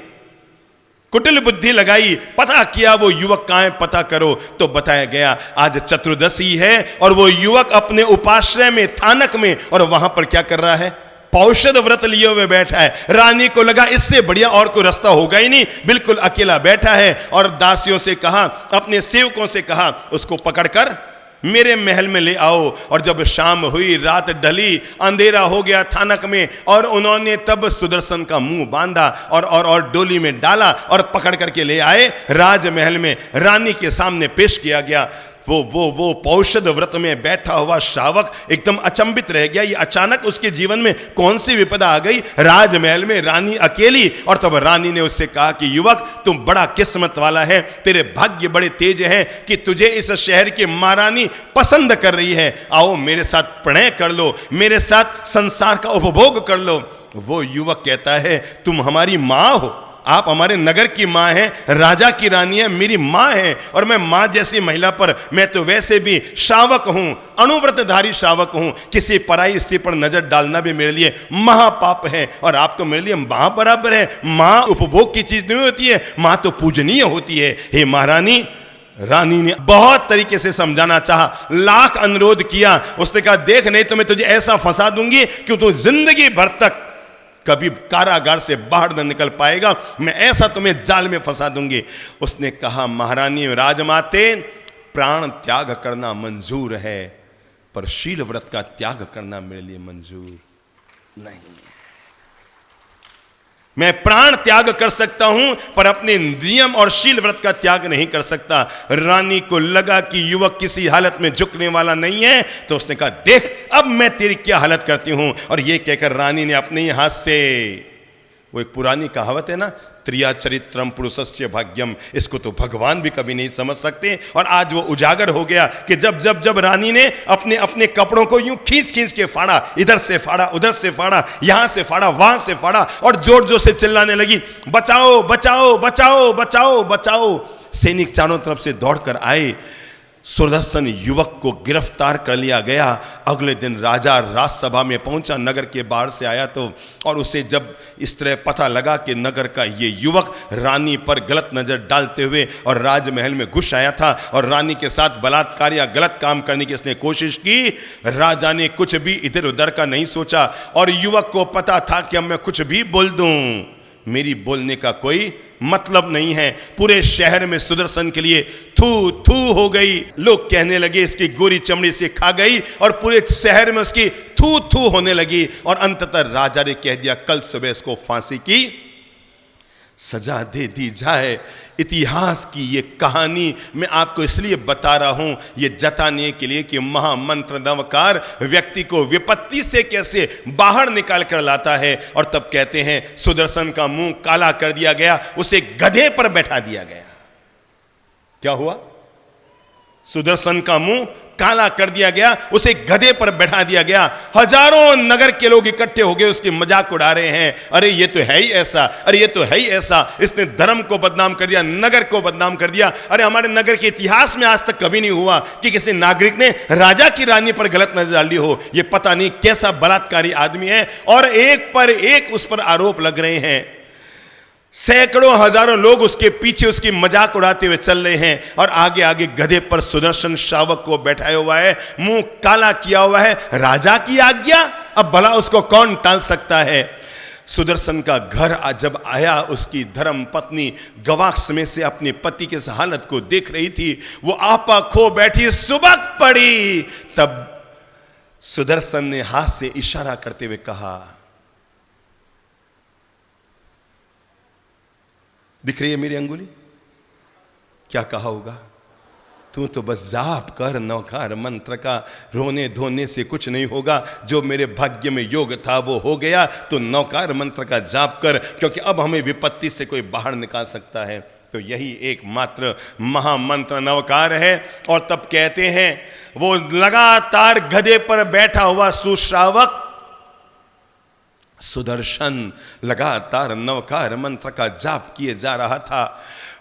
S1: कुटिल बुद्धि लगाई, पता किया वो युवक कहां है, पता करो तो बताया गया आज चतुर्दशी है और वो युवक अपने उपाश्रय में, थानक में, और वहां पर क्या कर रहा है, पौषध व्रत लिए हुए बैठा है। रानी को लगा इससे बढ़िया और कोई रास्ता होगा ही नहीं, बिल्कुल अकेला बैठा है और दासियों से कहा, अपने सेवकों से कहा, उसको पकड़कर मेरे महल में ले आओ। और जब शाम हुई, रात ढली, अंधेरा हो गया थानक में, और उन्होंने तब सुदर्शन का मुंह बांधा और डोली में डाला और पकड़ करके ले आए राजमहल में। रानी के सामने पेश किया गया। वो पौषध व्रत में बैठा हुआ श्रावक एकदम अचंभित रह गया। ये अचानक उसके जीवन में कौन सी विपदा आ गई, राजमहल में रानी अकेली। और तब रानी ने उससे कहा कि युवक, तुम बड़ा किस्मत वाला है, तेरे भाग्य बड़े तेज हैं कि तुझे इस शहर की महारानी पसंद कर रही है। आओ मेरे साथ प्रणय कर लो, मेरे साथ संसार का उपभोग कर लो। वो युवक कहता है, तुम हमारी माँ हो, आप हमारे नगर की माँ हैं, राजा की रानी है, मेरी माँ है, और मैं माँ जैसी महिला पर, मैं तो वैसे भी श्रावक हूँ, अनुव्रतधारी श्रावक हूँ, किसी पराई स्त्री पर नजर डालना भी मेरे लिए महापाप है, और आप तो मेरे लिए माँ बराबर है। माँ उपभोग की चीज नहीं होती है, माँ तो पूजनीय होती है। हे महारानी, रानी ने बहुत तरीके से समझाना चाहा, लाख अनुरोध किया। उसने कहा, देख नहीं तो मैं तुझे ऐसा फंसा दूंगी कि तू जिंदगी भर तक कभी कारागार से बाहर न निकल पाएगा, मैं ऐसा तुम्हें जाल में फंसा दूंगी। उसने कहा, महारानी राजमाते, प्राण त्याग करना मंजूर है, पर शील व्रत का त्याग करना मेरे लिए मंजूर नहीं है। मैं प्राण त्याग कर सकता हूं, पर अपने नियम और शील व्रत का त्याग नहीं कर सकता। रानी को लगा कि युवक किसी हालत में झुकने वाला नहीं है, तो उसने कहा, देख अब मैं तेरी क्या हालत करती हूं। और यह कहकर रानी ने अपने ही हाथ से, वो एक पुरानी कहावत है ना, त्रिया चरित्रम पुरुषस्य भाग्यम, इसको तो भगवान भी कभी नहीं समझ सकते। और आज वो उजागर हो गया कि जब रानी ने अपने अपने कपड़ों को यूं खींच के फाड़ा, इधर से फाड़ा, उधर से फाड़ा, यहां से फाड़ा, वहां से फाड़ा, और जोर जोर से चिल्लाने लगी, बचाओ बचाओ बचाओ बचाओ बचाओ। सैनिक चारों तरफ से दौड़कर आए, सुदर्शन युवक को गिरफ्तार कर लिया गया। अगले दिन राजा राजसभा में पहुंचा, नगर के बाहर से आया तो, और उसे जब इस तरह पता लगा कि नगर का ये युवक रानी पर गलत नजर डालते हुए और राजमहल में घुस आया था और रानी के साथ बलात्कार या गलत काम करने की इसने कोशिश की, राजा ने कुछ भी इधर उधर का नहीं सोचा। और युवक को पता था कि अब मैं कुछ भी बोल दूं, मेरी बोलने का कोई मतलब नहीं है। पूरे शहर में सुदर्शन के लिए थू थू हो गई। लोग कहने लगे इसकी गोरी चमड़ी से खा गई, और पूरे शहर में उसकी थू थू होने लगी। और अंततः राजा ने कह दिया, कल सुबह इसको फांसी की सजा दे दी जाए। इतिहास की ये कहानी मैं आपको इसलिए बता रहा हूं, ये जताने के लिए कि महामंत्र नवकार व्यक्ति को विपत्ति से कैसे बाहर निकाल कर लाता है। और तब कहते हैं, सुदर्शन का मुंह काला कर दिया गया, उसे गधे पर बैठा दिया गया। क्या हुआ? सुदर्शन का मुंह काला कर दिया गया, उसे गधे पर बैठा दिया गया। हजारों नगर के लोग इकट्ठे हो गए, उसके मजाक उड़ा रहे हैं, अरे ये तो है ही ऐसा, अरे ये तो है ही ऐसा, इसने धर्म को बदनाम कर दिया, नगर को बदनाम कर दिया। अरे हमारे नगर के इतिहास में आज तक कभी नहीं हुआ कि किसी नागरिक ने राजा की रानी पर गलत नजर डाली हो। ये पता नहीं कैसा बलात्कारी आदमी है, और एक पर एक उस पर आरोप लग रहे हैं। सैकड़ों हजारों लोग उसके पीछे उसकी मजाक उड़ाते हुए चल रहे हैं, और आगे आगे गधे पर सुदर्शन श्रावक को बैठाया हुआ है, मुंह काला किया हुआ है। राजा की आज्ञा, अब भला उसको कौन टाल सकता है। सुदर्शन का घर जब आया, उसकी धर्म पत्नी गवाक्ष में से अपने पति के हालत को देख रही थी। वो आपा खो बैठी, सुबह पड़ी। तब सुदर्शन ने हाथ से इशारा करते हुए कहा, दिख रही है मेरी अंगुली? क्या कहा होगा? तू तो बस जाप कर नौकार मंत्र का, रोने धोने से कुछ नहीं होगा, जो मेरे भाग्य में योग था वो हो गया। तो नौकार मंत्र का जाप कर, क्योंकि अब हमें विपत्ति से कोई बाहर निकाल सकता है। तो यही एकमात्र महामंत्र नवकार है। और तब कहते हैं वो लगातार गधे पर बैठा हुआ सुश्रावक सुदर्शन लगातार नवकार मंत्र का जाप किए जा रहा था।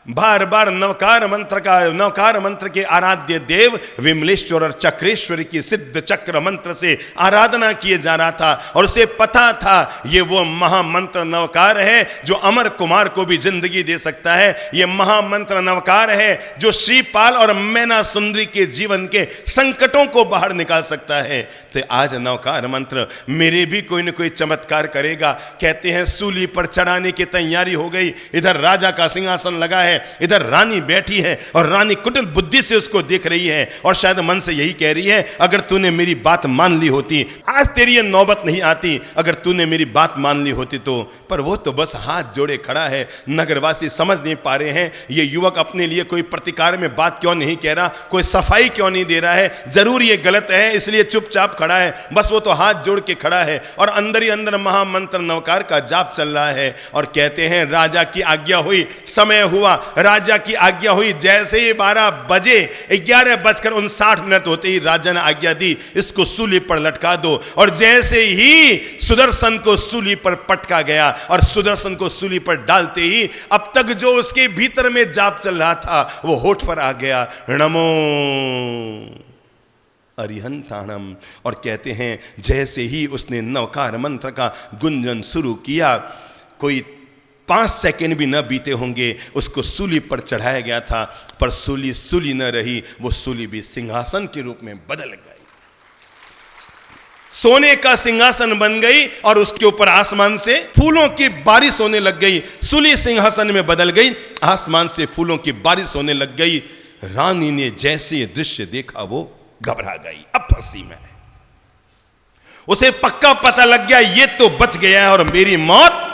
S1: बार बार नवकार मंत्र के आराध्य देव विमलेश्वर और चक्रेश्वर की सिद्ध चक्र मंत्र से आराधना किए जा रहा था। और उसे पता था ये वो महामंत्र नवकार है जो अमर कुमार को भी जिंदगी दे सकता है। ये महामंत्र नवकार है जो श्रीपाल और मैना सुंदरी के जीवन के संकटों को बाहर निकाल सकता है। तो आज नवकार मंत्र मेरे भी कोई न कोई चमत्कार करेगा। कहते हैं सूली पर चढ़ाने की तैयारी हो गई। इधर राजा का सिंहासन लगा है, इधर रानी बैठी है और रानी कुटिल बुद्धि से उसको देख रही है और शायद मन से यही कह रही है, अगर तूने मेरी बात मान ली होती, आज तेरी ये नौबत नहीं आती, अगर तूने मेरी बात मान ली होती तो। पर वो तो बस हाथ जोड़े खड़ा है। नगरवासी समझ नहीं पा रहे हैं ये युवक अपने लिए कोई प्रतिकार में बात क्यों नहीं कह रहा, कोई सफाई क्यों नहीं दे रहा है, जरूर ये गलत है इसलिए चुपचाप खड़ा है। बस वो तो हाथ जोड़ के खड़ा है और अंदर ही अंदर महामंत्र नवकार का जाप चल रहा है। और कहते हैं राजा की आज्ञा हुई, समय हुआ, राजा की आज्ञा हुई। जैसे ही 12 बजे 11:59 होते ही राजा ने आज्ञा दी इसको सूली पर लटका दो। और जैसे ही सुदर्शन को सूली पर पटका गया और सुदर्शन को सूली पर डालते ही अब तक जो उसके भीतर में जाप चल रहा था वो होठ पर आ गया, नमो अरिहंताणम। और कहते हैं जैसे ही उसने नवकार मंत्र का गुंजन शुरू किया, कोई 5 सेकंड भी न बीते होंगे उसको सूली पर चढ़ाया गया था। पर सूली सूली न रही, वो सूली भी सिंहासन के रूप में बदल गई, सोने का सिंहासन बन गई और उसके ऊपर आसमान से फूलों की बारिश होने लग गई। सूली सिंहासन में बदल गई, आसमान से फूलों की बारिश होने लग गई। रानी ने जैसे ये दृश्य देखा वो घबरा गई, अब फंसी में। उसे पक्का पता लग गया ये तो बच गया है और मेरी मौत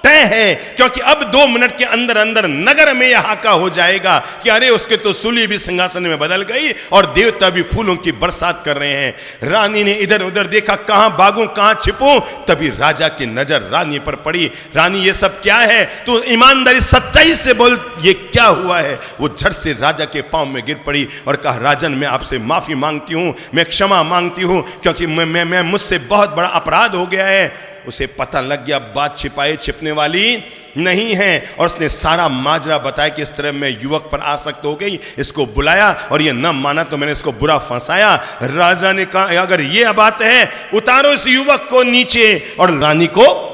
S1: तय है, क्योंकि अब 2 मिनट के अंदर अंदर नगर में यह हाका हो जाएगा कि अरे उसके तो सूली भी सिंहासन में बदल गई और देवता भी फूलों की बरसात कर रहे हैं। रानी ने इधर उधर देखा, कहां भागूं कहां छिपूं। तभी राजा की नजर रानी पर पड़ी। रानी ये सब क्या है, तू ईमानदारी सच्चाई से बोल ये क्या हुआ है। वो झट से राजा के पांव में गिर पड़ी और कहा राजन मैं आपसे माफी मांगती हूं, मैं क्षमा मांगती हूं, क्योंकि मैं मुझसे बहुत बड़ा अपराध हो गया है। उसे पता लग गया बात छिपाए छिपने वाली नहीं है और उसने सारा माजरा बताया कि इस तरह मैं युवक पर आसक्त हो गई, इसको बुलाया और ये न माना तो मैंने इसको बुरा फंसाया। राजा ने कहा अगर ये बात है उतारो इस युवक को नीचे और रानी को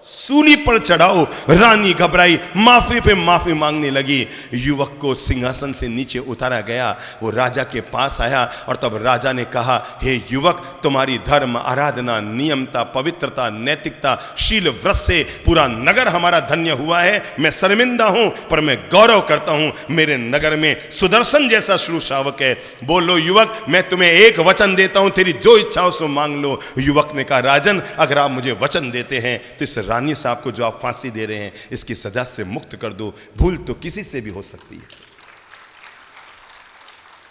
S1: सूली पर चढ़ाओ। रानी घबराई, माफी पे माफी मांगने लगी। युवक को सिंहासन से नीचे उतारा गया, वो राजा के पास आया और तब राजा ने कहा हे युवक, तुम्हारी धर्म आराधना नियमता पवित्रता नैतिकता शील व्रत से पूरा नगर हमारा धन्य हुआ है। मैं शर्मिंदा हूं पर मैं गौरव करता हूं मेरे नगर में सुदर्शन जैसा श्रुश्रावक है। बोलो युवक, मैं तुम्हें एक वचन देता हूं, तेरी जो इच्छा हो सो मांग लो। युवक ने कहा राजन अगर आप मुझे वचन देते हैं तो इस रानी साहब को जो आप फांसी दे रहे हैं इसकी सजा से मुक्त कर दो, भूल तो किसी से भी हो सकती है।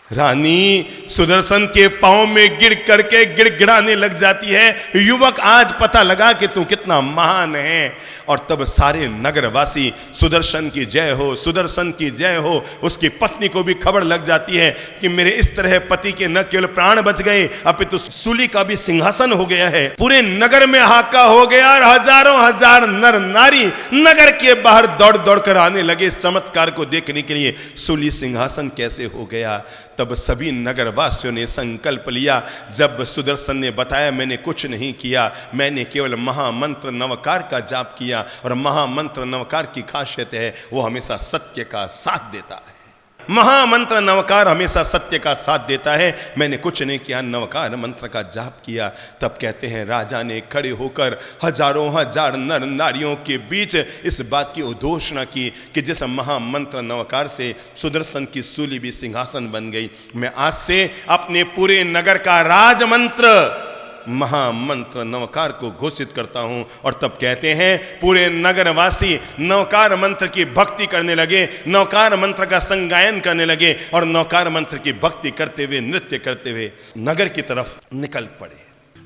S1: रानी सुदर्शन के पांव में गिर करके गिड़गिड़ाने लग जाती है, युवक आज पता लगा कि तू कितना महान है। और तब सारे नगरवासी सुदर्शन की जय हो, सुदर्शन की जय हो। उसकी पत्नी को भी खबर लग जाती है कि मेरे इस तरह पति के न केवल प्राण बच गए अपितु सूली का भी सिंहासन हो गया है। पूरे नगर में हाका हो गया और हजारों हजार नर नारी नगर के बाहर दौड़ दौड़ कर आने लगे इस चमत्कार को देखने के लिए, सूली सिंहासन कैसे हो गया। तब सभी नगरवासियों ने संकल्प लिया, जब सुदर्शन ने बताया मैंने कुछ नहीं किया, मैंने केवल महामंत्र नवकार का जाप किया और महामंत्र नवकार की खासियत है वो हमेशा सत्य का साथ देता है। महामंत्र नवकार हमेशा सत्य का साथ देता है। मैंने कुछ नहीं किया, नवकार मंत्र का जाप किया। तब कहते हैं राजा ने खड़े होकर हजारों हजार नर नारियों के बीच इस बात की उद्घोषणा की कि जिस महामंत्र नवकार से सुदर्शन की सूली भी सिंहासन बन गई, मैं आज से अपने पूरे नगर का राजमंत्र महामंत्र नवकार को घोषित करता हूं। और तब कहते हैं पूरे नगरवासी नवकार मंत्र की भक्ति करने लगे, नवकार मंत्र का संगायन करने लगे और नवकार मंत्र की भक्ति करते हुए नृत्य करते हुए नगर की तरफ निकल पड़े।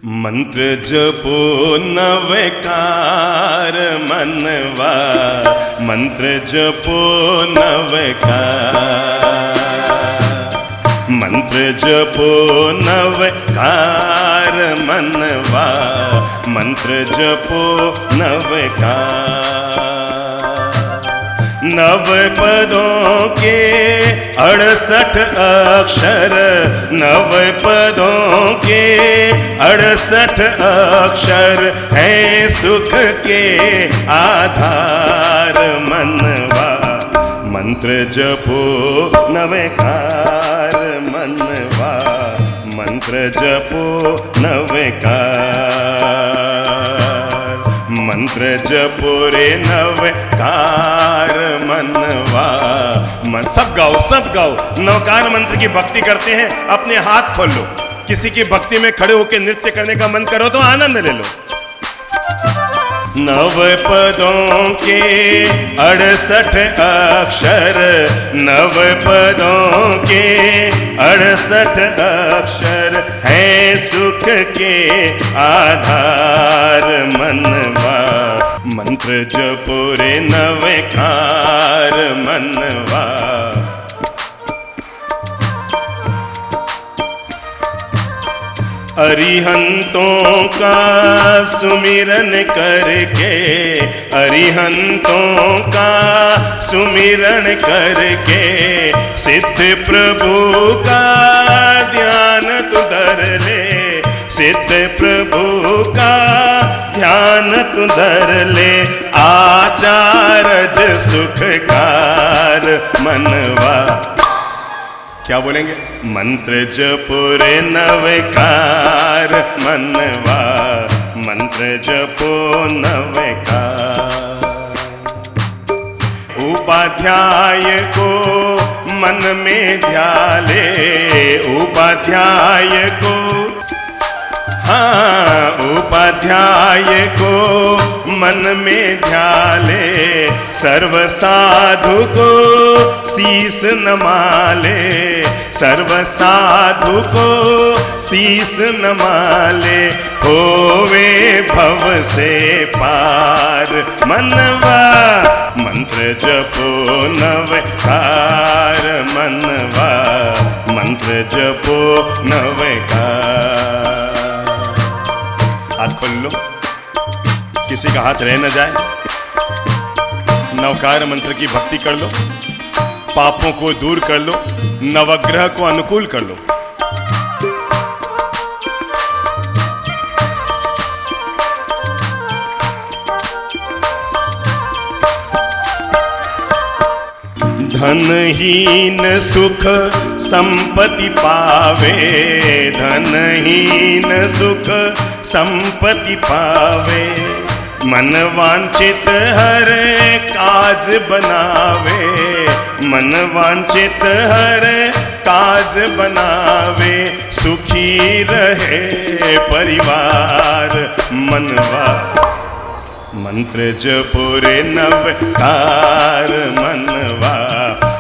S1: मंत्र जपो नवकार मनवा, मंत्र जपो नवकार, मंत्र जपो नवकार मनवा, मंत्र जपो नवकार। नव पदों के 68 अक्षर, नव पदों के 68 अक्षर है सुख के आधार मनवा। मंत्र जपो नवकार मनवा, मंत्र जपो नवकार, मंत्र जपो रे नवकार मनवा। सब गाओ, सब गाओ। नवकार मंत्र की भक्ति करते हैं, अपने हाथ खोल लो। किसी की भक्ति में खड़े होकर नृत्य करने का मन करो तो आनंद ले लो। नव पदों के 68 अक्षर, नव पदों के 68 अक्षर है सुख के आधार मनवा। मंत्र जपो रे नवकार मनवा। अरिहंतों का सुमिरन करके, अरिहंतों का सुमिरन करके, सिद्ध प्रभु का ध्यान तू धर ले, सिद्ध प्रभु का ध्यान तू धर ले। आचारज सुखकार मनवा। क्या बोलेंगे? मंत्र जपो रे नवकार मनवा, मंत्र जपो नवकार। उपाध्याय को मन में ध्याले, उपाध्याय को, हाँ उपाध्याय को मन में ध्याले। सर्व साधु को शीस नमाले, सर्व साधु को शीस नमाले। होवे भव से पार मनवा। मंत्र जपो नवकार मनवा, मंत्र जपो नवकार। हाथ खोल लो, किसी का हाथ रह न जाए। नवकार मंत्र की भक्ति कर लो, पापों को दूर कर लो, नवग्रह को अनुकूल कर लो। धनहीन सुख संपत्ति पावे, धनहीन सुख संपत्ति पावे। मन वांछित हर काज बनावे, मन वांछित हर काज बनावे। सुखी रहे परिवार मनवा। मंत्र जपो रे नवकार मनवा,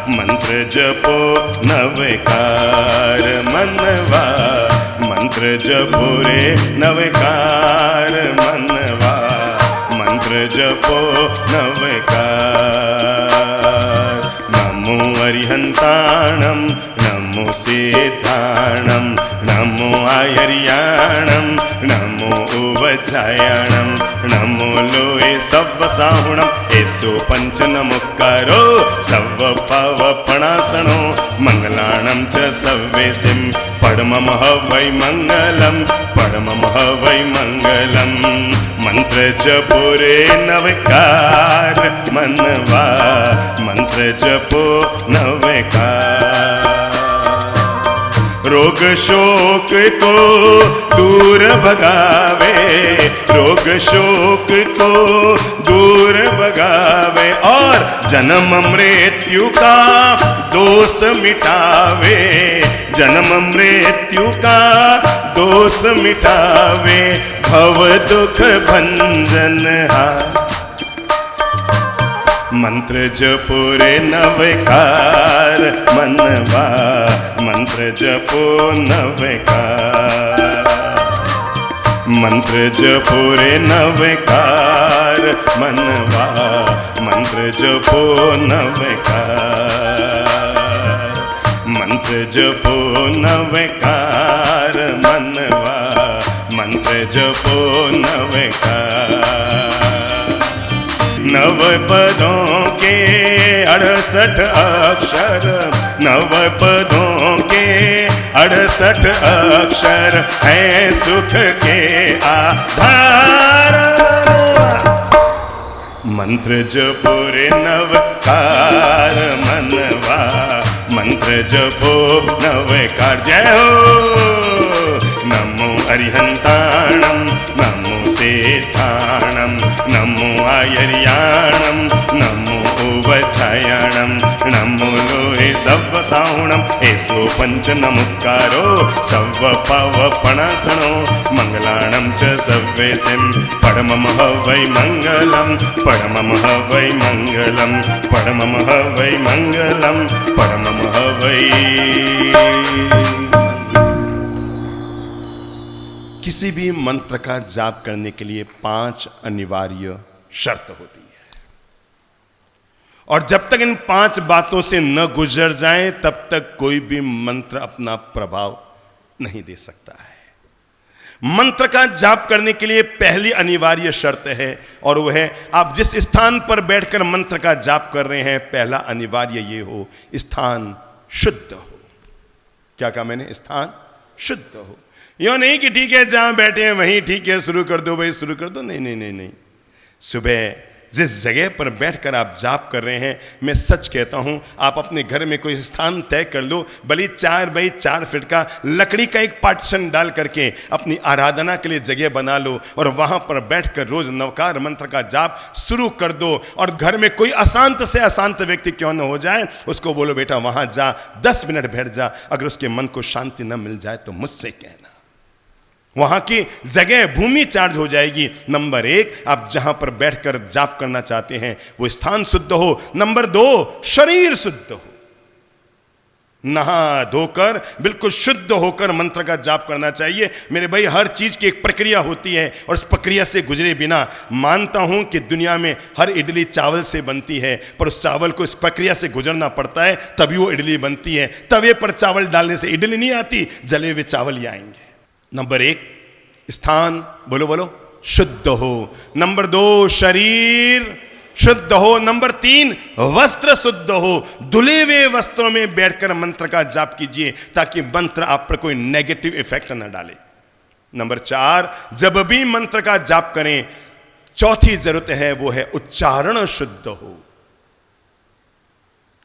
S1: मंत्र जपो नवकार मनवा, मंत्र जपो रे नवकार मनवा, मंत्र जपो नवकार। नमो अरिहंताणं, नमो सिद्धाणं, नमो आयर्याणं, नमो उवचायाणं, नमो लोए सव्व साहुणं। एसो पंच नमोकारो सव्व पावपणासनो। मंगलाणं च सव्वेसिं परमं हवै मंगलं, परमं हवै मंगलं। मंत्र जपो रे नवकार मनवा, मंत्र जपो नवकार। रोग शोक को दूर भगावे, रोग शोक को दूर भगावे। और जन्म मृत्यु का दोष मिटावे, जन्म मृत्यु का दोष मिटावे। भव दुख भंजन मंत्र जपो रे नवकार मनवा, मंत्र जपो नवकार। मंत्र जपो रे नवकार मनवा, मंत्र जपो नवकार, मंत्र जपो नवकार मनवा, मंत्र जपो नवकार। नव पदों के 68 अक्षर, नव पदों के 68 अक्षर हैं सुख के आधार। मंत्र जपो रे नवकार मनवा, मंत्र जपो नवकार। जय हो। नमो अरिहंताणम, नमो सेठाणम, नमो आयर्याणम, नमो उवच्छायाणम, नमो लोहे सव्व साउणम। एसो पंच नमुकारो सव्व पावपणासनो, मंगलाणं च सव्वेसिं परमं हवै मंगलम, परमं हवै मंगलम, परमं हवै मंगलम, परमं हवै। किसी भी मंत्र का जाप करने के लिए 5 अनिवार्य शर्त होती है, और जब तक इन 5 बातों से न गुजर जाए तब तक कोई भी मंत्र अपना प्रभाव नहीं दे सकता है। मंत्र का जाप करने के लिए पहली अनिवार्य शर्त है, और वह है आप जिस स्थान पर बैठकर मंत्र का जाप कर रहे हैं, पहला अनिवार्य ये हो स्थान शुद्ध हो। क्या कहा मैंने? स्थान शुद्ध हो। यो नहीं कि ठीक है जहां बैठे हैं वहीं ठीक है, शुरू कर दो भाई, शुरू कर दो। नहीं नहीं नहीं नहीं, सुबह जिस जगह पर बैठकर आप जाप कर रहे हैं, मैं सच कहता हूं, आप अपने घर में कोई स्थान तय कर लो, भले 4 बाई 4 फीट का लकड़ी का एक पार्टीशन डाल करके अपनी आराधना के लिए जगह बना लो, और वहां पर बैठकर रोज नवकार मंत्र का जाप शुरू कर दो। और घर में कोई अशांत से अशांत व्यक्ति क्यों न हो जाए, उसको बोलो बेटा वहां जा, 10 मिनट बैठ जा, अगर उसके मन को शांति न मिल जाए तो मुझसे कहना। वहां की जगह भूमि चार्ज हो जाएगी। नंबर 1, आप जहां पर बैठकर जाप करना चाहते हैं वो स्थान शुद्ध हो। नंबर 2, शरीर शुद्ध हो। नहा धोकर बिल्कुल शुद्ध होकर मंत्र का जाप करना चाहिए। मेरे भाई, हर चीज की एक प्रक्रिया होती है, और उस प्रक्रिया से गुजरे बिना, मानता हूं कि दुनिया में हर इडली चावल से बनती है, पर उस चावल को इस प्रक्रिया से गुजरना पड़ता है, तभी वो इडली बनती है। तवे पर चावल डालने से इडली नहीं आती, जले हुए चावल ही आएंगे। नंबर 1, स्थान बोलो बोलो शुद्ध हो। नंबर 2, शरीर शुद्ध हो। नंबर 3, वस्त्र शुद्ध हो। धुले हुए वस्त्रों में बैठकर मंत्र का जाप कीजिए, ताकि मंत्र आप पर कोई नेगेटिव इफेक्ट न डाले। नंबर 4, जब भी मंत्र का जाप करें, चौथी जरूरत है वो है उच्चारण शुद्ध हो।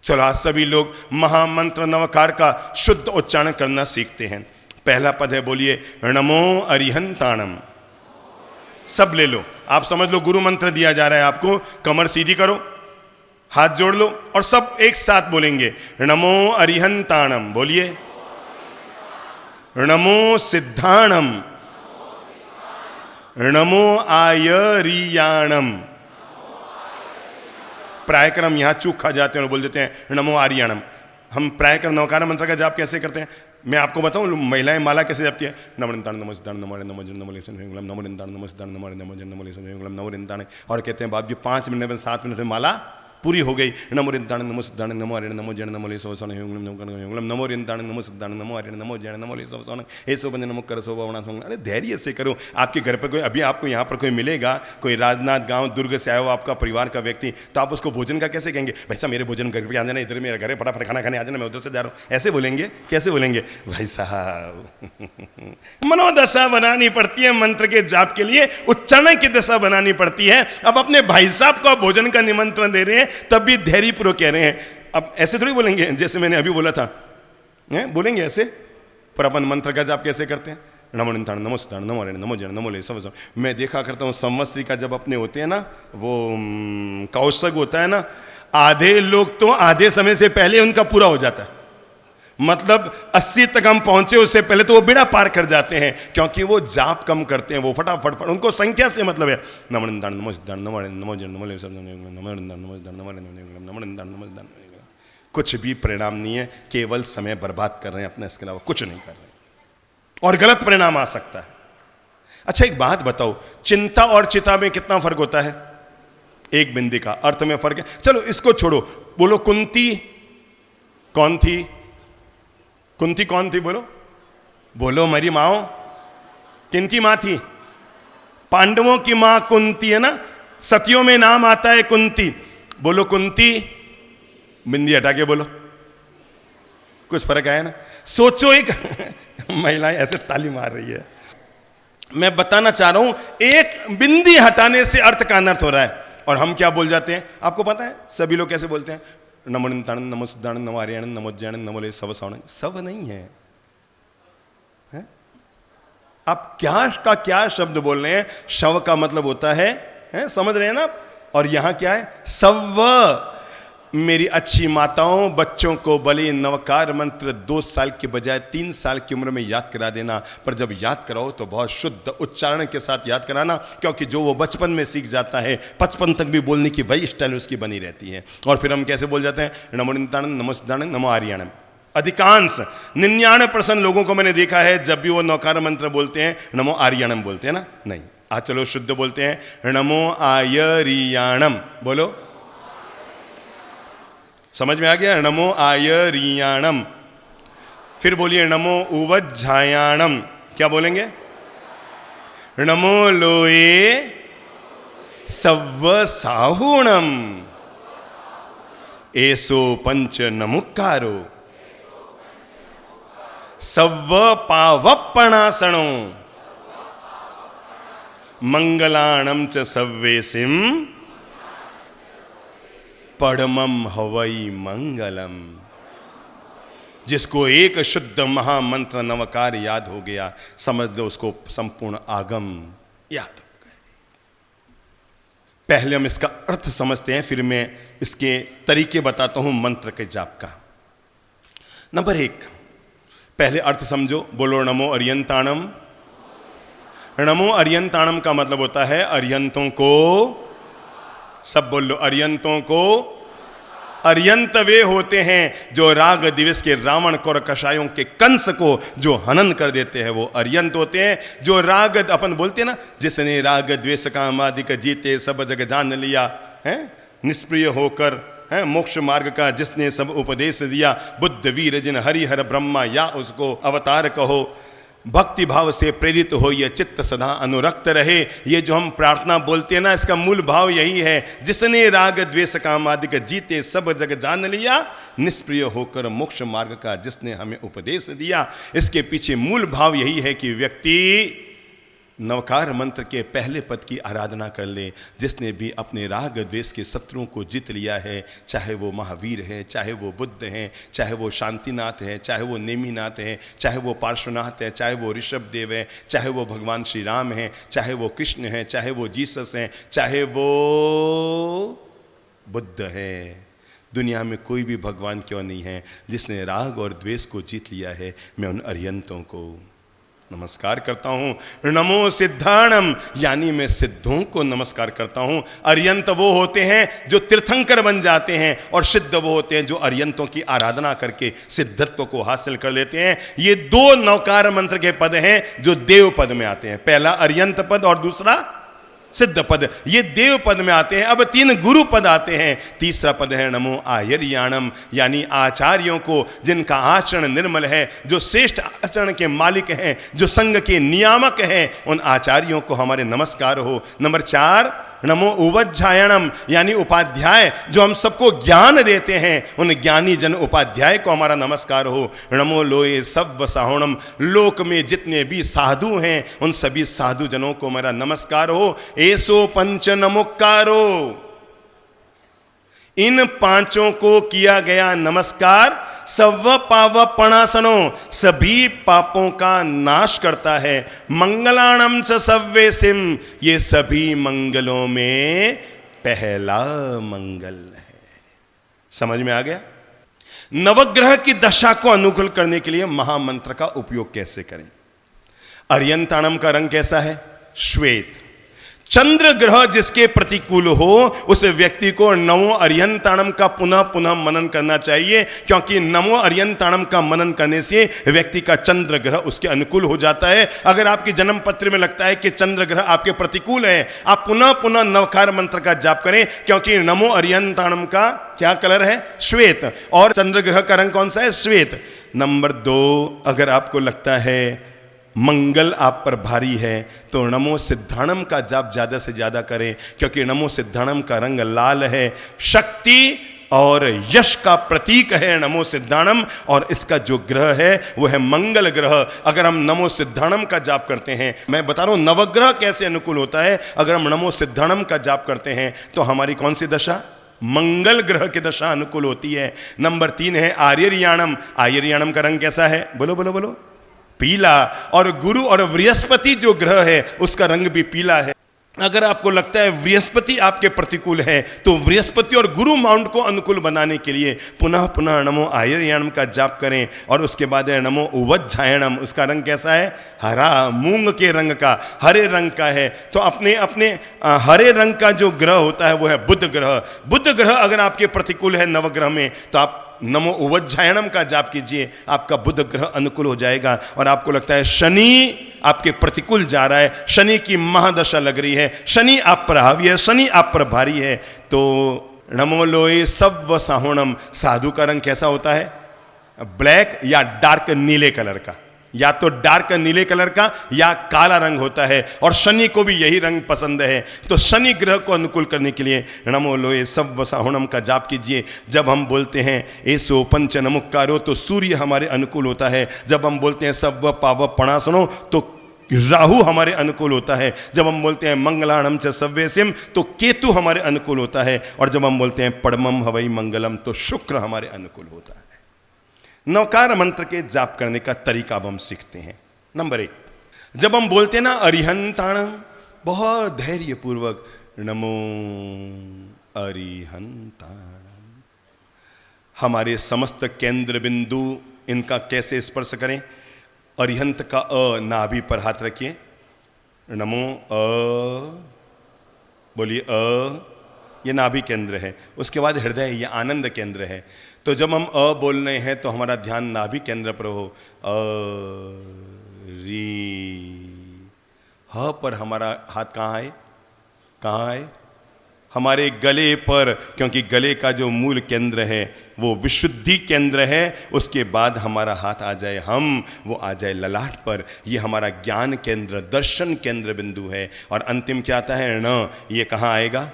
S1: चलो आज सभी लोग महामंत्र नवकार का शुद्ध उच्चारण करना सीखते हैं। पहला पद है, बोलिए नमो अरिहंताणम। सब ले लो, आप समझ लो गुरु मंत्र दिया जा रहा है आपको। कमर सीधी करो, हाथ जोड़ लो, और सब एक साथ बोलेंगे नमो अरिहंताणम। बोलिए नमो सिद्धाणम, नमो आयरियाणम। प्रायक्रम यहां चूक खा जाते हैं और बोल देते हैं नमो आर्याणम। हम प्रायक्रम नवकार मंत्र का जाप कैसे करते हैं, मैं आपको बताऊं, महिलाएं माला कैसे जपती है। और कहते हैं बाप जी 5 मिनट में 7 मिनट में माला पूरी हो गई। नमो रिंताण नमो सिद्धाण नमो हरे नमो जैन नमो ले सोसन नमो रिंताण नमो सिद्धाण नमो हरे नमो जैन नमो ले सोसन हे सो बंदे नमो कर सो बावणा सोन। अरे धैर्य से करो। आपके घर पर कोई, अभी आपको यहाँ पर कोई मिलेगा, कोई राजनाथ गांव दुर्ग से आया हो आपका परिवार का व्यक्ति, तो आप उसको भोजन का कैसे कहेंगे? भाई साहब मेरे भोजन घर पे आ जाना, इधर मेरा घर है, फटाफट खाना खाने आ जाना, मैं उधर से जा रहा हूँ। ऐसे बोलेंगे? कैसे बोलेंगे भाई साहब? मनोदशा बनानी पड़ती है मंत्र के जाप के लिए, उच्चारण की दशा बनानी पड़ती है। अब अपने भाई साहब को भोजन का निमंत्रण दे रहे हैं, तब भी धैर्य पूर्वक कह रहे हैं। अब ऐसे थोड़ी बोलेंगे जैसे मैंने अभी बोला था, बोलेंगे ऐसे, पर अपन मंत्र का जाप कैसे करते हैं? नमो निंताण नमो सिद्धाण नमो हरे नमो जैन नमो ले सब। मैं देखा करता हूँ संवत्सरी का जब अपने होते हैं ना, वो कौशक होता है ना, आधे लोग तो आधे समय से पहले उनका पूरा हो जाता है। मतलब 80 तक हम पहुंचे उससे पहले तो वो बेड़ा पार कर जाते हैं, क्योंकि वो जाप कम करते हैं, वो फटाफट उनको संख्या से मतलब है। नमो निंताण नमो सिद्धाण नमो हरे नमो जैन नमो ले सब नमो निंताण नमो सिद्धाण नमो हरे नमो निंताण नमो सिद्धाण। कुछ भी परिणाम नहीं है, केवल समय बर्बाद कर रहे हैं अपना, इसके अलावा कुछ नहीं कर रहे हैं, और गलत परिणाम आ सकता है। अच्छा एक बात बताओ, चिंता और चिता में कितना फर्क होता है? एक बिंदी का अर्थ में फर्क है। चलो इसको छोड़ो, बोलो कुंती कौन थी? कुंती कौन थी? बोलो बोलो, मेरी माओ किनकी मां थी? पांडवों की मां कुंती है ना, सतियों में नाम आता है कुंती। बोलो कुंती, बिंदी हटा के बोलो, कुछ फर्क आया ना? सोचो, एक महिलाएं ऐसे ताली मार रही है। मैं बताना चाह रहा हूं, एक बिंदी हटाने से अर्थ का अनर्थ हो रहा है। और हम क्या बोल जाते हैं आपको पता है? सभी लोग कैसे बोलते हैं? नमो नितानंद, नमो सिद्धानंद, नमो आर्यानंद, नमो ज्ञानंद, नमो ले सब सावनंद। सब नहीं है, है? आप क्या का क्या शब्द बोल रहे हैं? शव का मतलब होता है, समझ रहे हैं ना? और यहां क्या है? सव। मेरी अच्छी माताओं, बच्चों को भले नवकार मंत्र 2 साल के बजाय 3 साल की उम्र में याद करा देना, पर जब याद कराओ तो बहुत शुद्ध उच्चारण के साथ याद कराना, क्योंकि जो वो बचपन में सीख जाता है 55 तक भी बोलने की वही स्टाइल उसकी बनी रहती है। और फिर हम कैसे बोल जाते हैं? नमो नितानंद, नमो सिद्धानंद, नमो आर्यानंद। अधिकांश 99% लोगों को मैंने देखा है, जब भी वो नवकार मंत्र बोलते हैं नमो आर्यानम बोलते हैं ना? नहीं, आज चलो शुद्ध बोलते हैं, नमो आयरियाणम। बोलो, समझ में आ गया? नमो आयरियाणम। फिर बोलिए नमो उवज्झायाणम। क्या बोलेंगे? नमो लोए सव्व साहुणम एसो पंच नमुक्कारो सव्व पावप्पणासणो मंगलाणम च सव्वेसिम पड़मम हवई मंगलम। जिसको एक शुद्ध महामंत्र नवकार याद हो गया, समझ दो उसको संपूर्ण आगम याद हो गए। पहले हम इसका अर्थ समझते हैं, फिर मैं इसके तरीके बताता हूं मंत्र के जाप का। नंबर 1, पहले अर्थ समझो। बोलो नमो अर्यंताणम। नमो अर्यंताणम का मतलब होता है अर्यंतों को, सब बोल लो, अर्यंतों को। अर्यंत वे होते हैं जो राग दिवस के रावण और कषायों के कंस को जो हनन कर देते हैं, वो अर्यंत होते हैं। जो राग, अपन बोलते हैं ना, जिसने राग द्वेष काम आदि जीते सब जग जान लिया है, निष्प्रिय होकर है मोक्ष मार्ग का जिसने सब उपदेश दिया, बुद्ध वीर जिन हरिहर ब्रह्मा या उसको अवतार कहो। भक्ति भाव से प्रेरित हो ये चित्त सदा अनुरक्त रहे। ये जो हम प्रार्थना बोलते हैं ना, इसका मूल भाव यही है, जिसने राग द्वेष काम आदि जीते सब जग जान लिया, निष्प्रिय होकर मोक्ष मार्ग का जिसने हमें उपदेश दिया। इसके पीछे मूल भाव यही है कि व्यक्ति नवकार मंत्र के पहले पद की आराधना कर ले। जिसने भी अपने राग द्वेष के शत्रुओं को जीत लिया है, चाहे वो महावीर है, चाहे वो बुद्ध हैं, चाहे वो शांतिनाथ है, चाहे वो नेमीनाथ है, चाहे वो पार्श्वनाथ है, चाहे वो ऋषभ देव है, चाहे वो भगवान श्री राम हैं, चाहे वो कृष्ण हैं, चाहे वो जीसस हैं, चाहे वो बुद्ध है, दुनिया में कोई भी भगवान क्यों नहीं है, जिसने राग और द्वेष को जीत लिया है, मैं उन अर्यंतों को नमस्कार करता हूं। नमो सिद्धाणम, यानी मैं सिद्धों को नमस्कार करता हूं। अर्यंत वो होते हैं जो तीर्थंकर बन जाते हैं, और सिद्ध वो होते हैं जो अर्यंतों की आराधना करके सिद्धत्व को हासिल कर लेते हैं। ये 2 नवकार मंत्र के पद हैं जो देव पद में आते हैं। पहला अर्यंत पद और दूसरा सिद्ध पद, ये देव पद में आते हैं। अब 3 गुरु पद आते हैं। तीसरा पद है नमो आयर्याणम, यानी आचार्यों को जिनका आचरण निर्मल है, जो श्रेष्ठ आचरण के मालिक हैं, जो संघ के नियामक हैं, उन आचार्यों को हमारे नमस्कार हो। नंबर 4 नमो उवज्झायणम, यानी उपाध्याय जो हम सबको ज्ञान देते हैं, उन ज्ञानी जन उपाध्याय को हमारा नमस्कार हो। नमो लोए सव्व साहुणम, लोक में जितने भी साधु हैं उन सभी साधु जनों को मेरा नमस्कार हो। एसो पंच नमुक्कारो, इन 5 को किया गया नमस्कार सव्व पावपणासनो, सभी पापों का नाश करता है। मंगलाणम च सव्वेसिम, ये सभी मंगलों में पहला मंगल है। समझ में आ गया? नवग्रह की दशा को अनुकूल करने के लिए महामंत्र का उपयोग कैसे करें? अर्यंताणम का रंग कैसा है? श्वेत। चंद्र ग्रह जिसके प्रतिकूल हो उस व्यक्ति को नमो अरिहंताणम का पुनः पुनः मनन करना चाहिए, क्योंकि नमो अरिहंताणम का मनन करने से व्यक्ति का चंद्र ग्रह उसके अनुकूल हो जाता है। अगर आपकी जन्म पत्र में लगता है कि चंद्र ग्रह आपके प्रतिकूल है, आप पुनः पुनः नवकार मंत्र का जाप करें, क्योंकि नमो अरिहंताणम का क्या कलर है? श्वेत, और चंद्र ग्रह का रंग कौन सा है? श्वेत। नंबर 2, अगर आपको लगता है मंगल आप पर भारी है तो नमो सिद्धाणम का जाप ज्यादा से ज्यादा करें, क्योंकि नमो सिद्धाणम का रंग लाल है, शक्ति और यश का प्रतीक है नमो सिद्धाणम, और इसका जो ग्रह है वो है मंगल ग्रह। अगर हम नमो सिद्धाणम का जाप करते हैं, मैं बता रहा हूं नवग्रह कैसे अनुकूल होता है, अगर हम नमो सिद्धाणम का जाप करते हैं तो हमारी कौन सी दशा? मंगल ग्रह की दशा अनुकूल होती है। नंबर 3 है आर्यरियाणम। आर्यरियाणम का रंग कैसा है? बोलो बोलो बोलो, पीला। और गुरु और बृहस्पति जो ग्रह है उसका रंग भी पीला है। अगर आपको लगता है बृहस्पति आपके प्रतिकूल है तो बृहस्पति और गुरु माउंट को अनुकूल बनाने के लिए पुनः पुनः नमो आर्यरियाणम का जाप करें। और उसके बाद है नमो उवज्झायणम। उसका रंग कैसा है? हरा, मूंग के रंग का, हरे रंग का है। तो अपने अपने हरे रंग का जो ग्रह होता है वो है बुध ग्रह। बुध ग्रह अगर आपके प्रतिकूल है नवग्रह में तो आप नमो उवज्झायणम का जाप कीजिए, आपका बुध ग्रह अनुकूल हो जाएगा। और आपको लगता है शनि आपके प्रतिकूल जा रहा है, शनि की महादशा लग रही है, शनि आप पर हावी है, शनि आप पर भारी है, तो नमो लोए सव्व साहोणम। साधु का रंग कैसा होता है? ब्लैक या डार्क नीले कलर का, या तो डार्क नीले कलर का या काला रंग होता है, और शनि को भी यही रंग पसंद है। तो शनि ग्रह को अनुकूल करने के लिए नमो लोए सव्व साहुणम का जाप कीजिए। जब हम बोलते हैं एसो पंच नमुक्कारो तो सूर्य हमारे अनुकूल होता है। जब हम बोलते हैं सव्व पाव पणासनो तो राहु हमारे अनुकूल होता है। जब हम बोलते हैं मंगलाणम च सव्यसिम तो केतु हमारे अनुकूल होता है। और जब हम बोलते हैं पड़मम हवई मंगलम तो शुक्र हमारे अनुकूल होता है। नवकार मंत्र के जाप करने का तरीका अब हम सीखते हैं। नंबर 1, जब हम बोलते हैं ना अरिहंताणम, बहुत धैर्य पूर्वक नमो अरिहंताणम, हमारे समस्त केंद्र बिंदु इनका कैसे स्पर्श करें? अरिहंत का अ नाभि पर हाथ रखिए, नमो अ, बोलिए अ, ये नाभि केंद्र है। उसके बाद हृदय, ये आनंद केंद्र है। तो जब हम अ बोल रहे हैं तो हमारा ध्यान नाभि केंद्र पर हो। अ री, ह पर हमारा हाथ कहाँ है? कहाँ है? हमारे गले पर, क्योंकि गले का जो मूल केंद्र है वो विशुद्धि केंद्र है। उसके बाद हमारा हाथ आ जाए हम, वो आ जाए ललाट पर, ये हमारा ज्ञान केंद्र, दर्शन केंद्र बिंदु है। और अंतिम क्या आता है? न, ये कहाँ आएगा?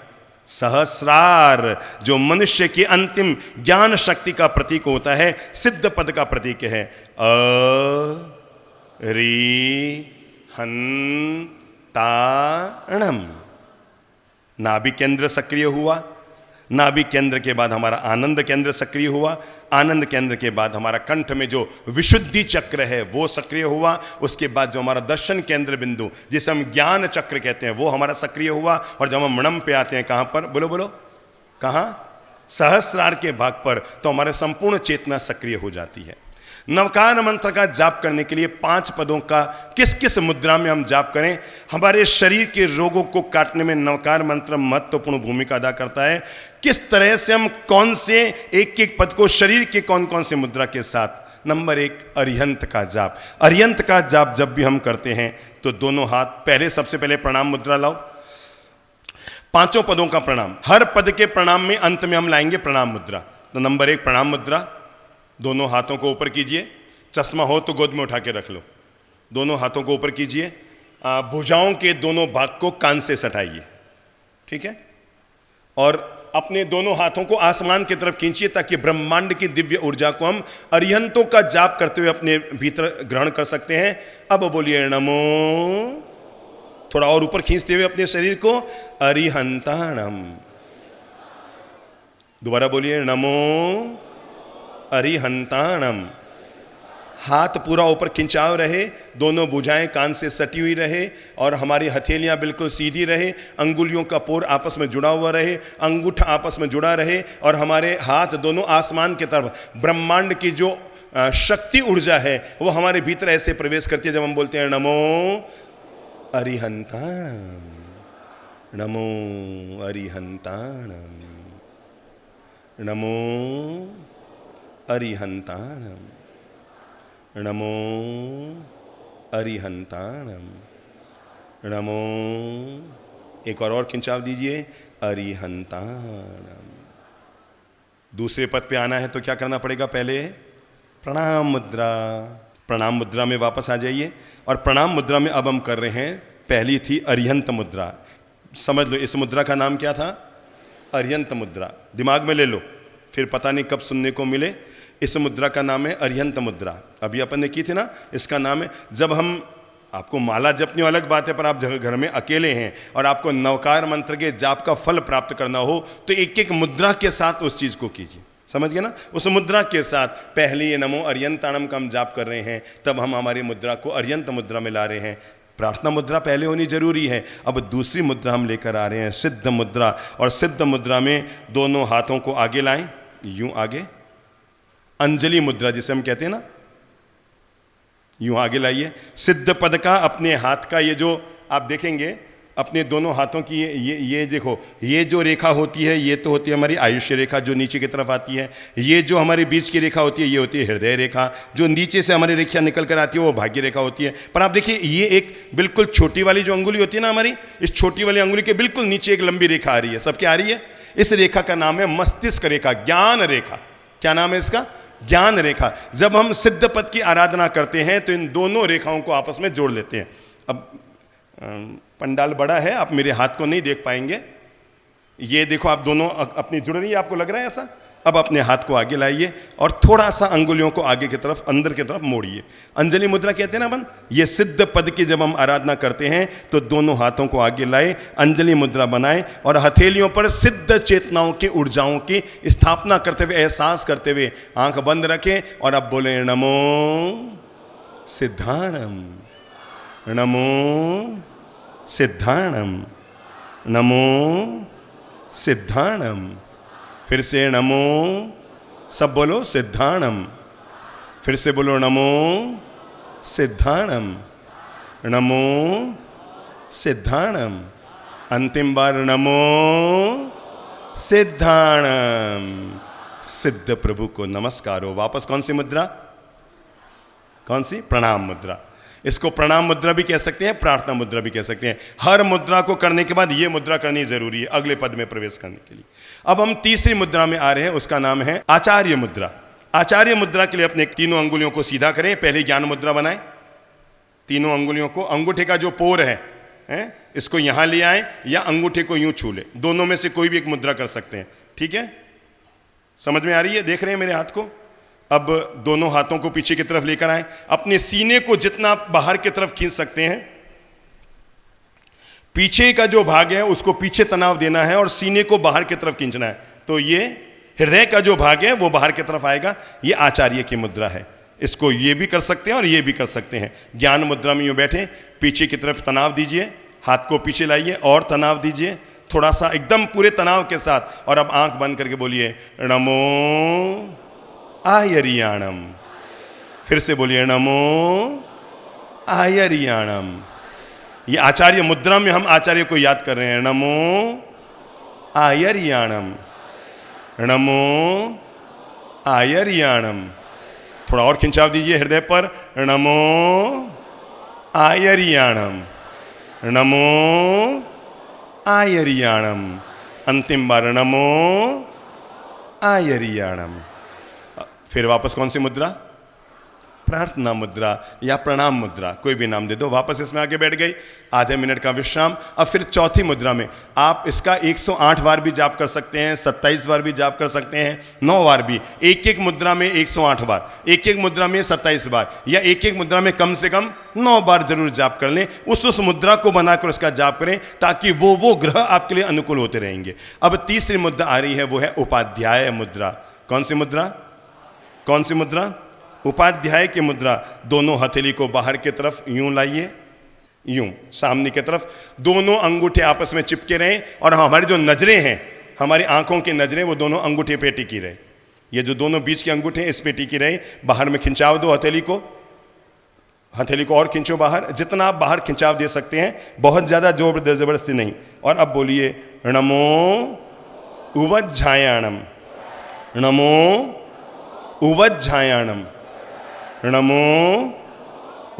S1: सहस्रार, जो मनुष्य की अंतिम ज्ञान शक्ति का प्रतीक होता है, सिद्ध पद का प्रतीक है। अ री हन ताणम। नाभि केंद्र सक्रिय हुआ, नाभि केंद्र के बाद हमारा आनंद केंद्र सक्रिय हुआ, आनंद केंद्र के बाद हमारा कंठ में जो विशुद्धि चक्र है वो सक्रिय हुआ, उसके बाद जो हमारा दर्शन केंद्र बिंदु जिसे हम ज्ञान चक्र कहते हैं वो हमारा सक्रिय हुआ। और जब हम मणम पे आते हैं, कहाँ पर? बोलो बोलो, कहाँ? सहस्रार के भाग पर, तो हमारे संपूर्ण चेतना सक्रिय हो जाती है। नवकार मंत्र का जाप करने के लिए 5 पदों का किस किस मुद्रा में हम जाप करें? हमारे शरीर के रोगों को काटने में नवकार मंत्र महत्वपूर्ण भूमिका अदा करता है। किस तरह से हम कौन से एक एक पद को शरीर के कौन कौन से मुद्रा के साथ? नंबर 1, अरिहंत का जाप। अरिहंत का जाप जब भी हम करते हैं तो दोनों हाथ, पहले सबसे पहले प्रणाम मुद्रा लाओ, 5 पदों का प्रणाम, हर पद के प्रणाम में अंत में हम लाएंगे प्रणाम मुद्रा। तो नंबर 1 प्रणाम मुद्रा, दोनों हाथों को ऊपर कीजिए, चश्मा हो तो गोद में उठा के रख लो, दोनों हाथों को ऊपर कीजिए, भुजाओं के दोनों भाग को कान से सटाइए, ठीक है, और अपने दोनों हाथों को आसमान की तरफ खींचिए ताकि ब्रह्मांड की दिव्य ऊर्जा को हम अरिहंतों का जाप करते हुए अपने भीतर ग्रहण कर सकते हैं। अब बोलिए नमो, थोड़ा और ऊपर खींचते हुए अपने शरीर को, अरिहंताणम। दोबारा बोलिए नमो अरिहंताणम। हाथ पूरा ऊपर खिंचाव रहे, दोनों भुजाएं कान से सटी हुई रहे और हमारी हथेलियां बिल्कुल सीधी रहे, अंगुलियों का पोर आपस में जुड़ा हुआ रहे, अंगूठा आपस में जुड़ा रहे और हमारे हाथ दोनों आसमान की तरफ, ब्रह्मांड की जो शक्ति ऊर्जा है वो हमारे भीतर ऐसे प्रवेश करती है जब हम बोलते हैं नमो अरिहंताणम। नमो अरिहंताणम, नमो अरिहंताणम, नमो अरिहंताणम, नमो, एक और खिंचाव दीजिए, अरिहंताणम। दूसरे पद पे आना है तो क्या करना पड़ेगा? पहले प्रणाम मुद्रा। प्रणाम मुद्रा में वापस आ जाइए। और प्रणाम मुद्रा में अब हम कर रहे हैं, पहली थी अरिहंत मुद्रा। समझ लो इस मुद्रा का नाम क्या था? अरिहंत मुद्रा। दिमाग में ले लो, फिर पता नहीं कब सुनने को मिले। इस मुद्रा का नाम है अरिहंत मुद्रा। अभी अपन ने की थी ना, इसका नाम है, जब हम, आपको माला जपने अलग बात है, पर आप घर में अकेले हैं और आपको नवकार मंत्र के जाप का फल प्राप्त करना हो तो एक एक मुद्रा के साथ उस चीज को कीजिए। समझ गए ना? उस मुद्रा के साथ पहले ये नमो अरिहंताणम का हम जाप कर रहे हैं, तब हम हमारी मुद्रा को अरिहंत मुद्रा में ला रहे हैं। प्रार्थना मुद्रा पहले होनी जरूरी है। अब दूसरी मुद्रा हम लेकर आ रहे हैं, सिद्ध मुद्रा। और सिद्ध मुद्रा में दोनों हाथों को आगे लाएं, यूं आगे, अंजलि मुद्रा जिसे हम कहते हैं ना, यूं आगे लाइए। सिद्ध पद का अपने हाथ का, ये जो आप देखेंगे अपने दोनों हाथों की, ये देखो, ये जो रेखा होती है ये तो होती है हमारी आयुष्य रेखा जो नीचे की तरफ आती है। ये जो हमारी बीच की रेखा होती है ये होती है हृदय रेखा। जो नीचे से हमारी रेखा निकल कर आती है वो भाग्य रेखा होती है। पर आप देखिए ये एक बिल्कुल छोटी वाली जो अंगुली होती है ना हमारी, इस छोटी वाली अंगुली के बिल्कुल नीचे एक लंबी रेखा आ रही है। सब क्या आ रही है? इस रेखा का नाम है मस्तिष्क रेखा, ज्ञान रेखा। क्या नाम है इसका? ज्ञान रेखा। जब हम सिद्ध पद की आराधना करते हैं तो इन दोनों रेखाओं को आपस में जोड़ लेते हैं। अब पंडाल बड़ा है, आप मेरे हाथ को नहीं देख पाएंगे। ये देखो आप दोनों अपनी जुड़ रही है, आपको लग रहा है ऐसा? अब अपने हाथ को आगे लाइए और थोड़ा सा अंगुलियों को आगे की तरफ, अंदर की तरफ मोड़िए। अंजलि मुद्रा कहते हैं ना अपन, ये सिद्ध पद की जब हम आराधना करते हैं तो दोनों हाथों को आगे लाए, अंजलि मुद्रा बनाए और हथेलियों पर सिद्ध चेतनाओं की ऊर्जाओं की स्थापना करते हुए, एहसास करते हुए आंख बंद रखें और अब बोले नमो सिद्धाणम, नमो सिद्धाणम, नमो सिद्धाणम। फिर से नमो, सब बोलो सिद्धाणम। फिर से बोलो नमो सिद्धाणम, नमो सिद्धाणम। अंतिम बार नमो सिद्धाणम। सिद्ध प्रभु को नमस्कार हो। वापस कौन सी मुद्रा? कौन सी? प्रणाम मुद्रा। इसको प्रणाम मुद्रा भी कह सकते हैं, प्रार्थना मुद्रा भी कह सकते हैं। हर मुद्रा को करने के बाद ये मुद्रा करनी जरूरी है अगले पद में प्रवेश करने के लिए। अब हम तीसरी मुद्रा में आ रहे हैं, उसका नाम है आचार्य मुद्रा। आचार्य मुद्रा के लिए अपने तीनों अंगुलियों को सीधा करें। पहले ज्ञान मुद्रा बनाएं। तीनों अंगुलियों को, अंगूठे का जो पोर है इसको यहां ले आए या अंगूठे को यूं छू ले, दोनों में से कोई भी एक मुद्रा कर सकते हैं। ठीक है, समझ में आ रही है? देख रहे हैं मेरे हाथ को? अब दोनों हाथों को पीछे की तरफ लेकर आए। अपने सीने को जितना बाहर की तरफ खींच सकते हैं, पीछे का जो भाग है उसको पीछे तनाव देना है और सीने को बाहर की तरफ खींचना है। तो ये हृदय का जो भाग है वो बाहर की तरफ आएगा। ये आचार्य की मुद्रा है। इसको ये भी कर सकते हैं और ये भी कर सकते हैं। ज्ञान मुद्रा में यूं बैठे, पीछे की तरफ तनाव दीजिए, हाथ को पीछे लाइए और तनाव दीजिए थोड़ा सा, एकदम पूरे तनाव के साथ। और अब आंख बंद करके बोलिए नमो आयरियाणम। फिर से बोलिए नमो आयरियाणम। ये आचार्य मुद्रा में हम आचार्य को याद कर रहे हैं। नमो आयरियाणम, नमो आयरियाणम। थोड़ा और खिंचाव दीजिए हृदय पर। नमो आयरियाणम, नमो आयरियाणम। अंतिम बार नमो आयरियाणम। फिर वापस कौन सी मुद्रा? प्रार्थना मुद्रा या प्रणाम मुद्रा, कोई भी नाम दे दो। वापस इसमें आगे बैठ गई, आधे मिनट का विश्राम। अब फिर चौथी मुद्रा में आप इसका 108 बार भी जाप कर सकते हैं, 27 बार भी जाप कर सकते हैं, 9 बार भी। एक एक मुद्रा में 108 बार, एक एक मुद्रा में 27 बार, या एक एक मुद्रा में कम से कम 9 बार जरूर जाप कर लें। उस मुद्रा को बनाकर उसका जाप करें ताकि वो ग्रह आपके लिए अनुकूल होते रहेंगे। अब तीसरी मुद्रा आ रही है, वो है उपाध्याय मुद्रा। कौन सी मुद्रा? कौन सी मुद्रा? उपाध्याय की मुद्रा। दोनों हथेली को बाहर की तरफ यूं लाइए, यूं सामने की तरफ। दोनों अंगूठे आपस में चिपके रहें और हमारी जो नजरें हैं, हमारी आंखों की नजरें, वो दोनों अंगूठे पे टिकी रहे। ये जो दोनों बीच के अंगूठे हैं इस पे टिकी रहे। बाहर में खिंचाव दो हथेली को, हथेली को और खींचो बाहर, जितना आप बाहर खिंचाव दे सकते हैं, बहुत ज़्यादा जोर जबरदस्ती नहीं। और अब बोलिए नमो उवज्झायाणम, नमो उवज्झायाणम, नमो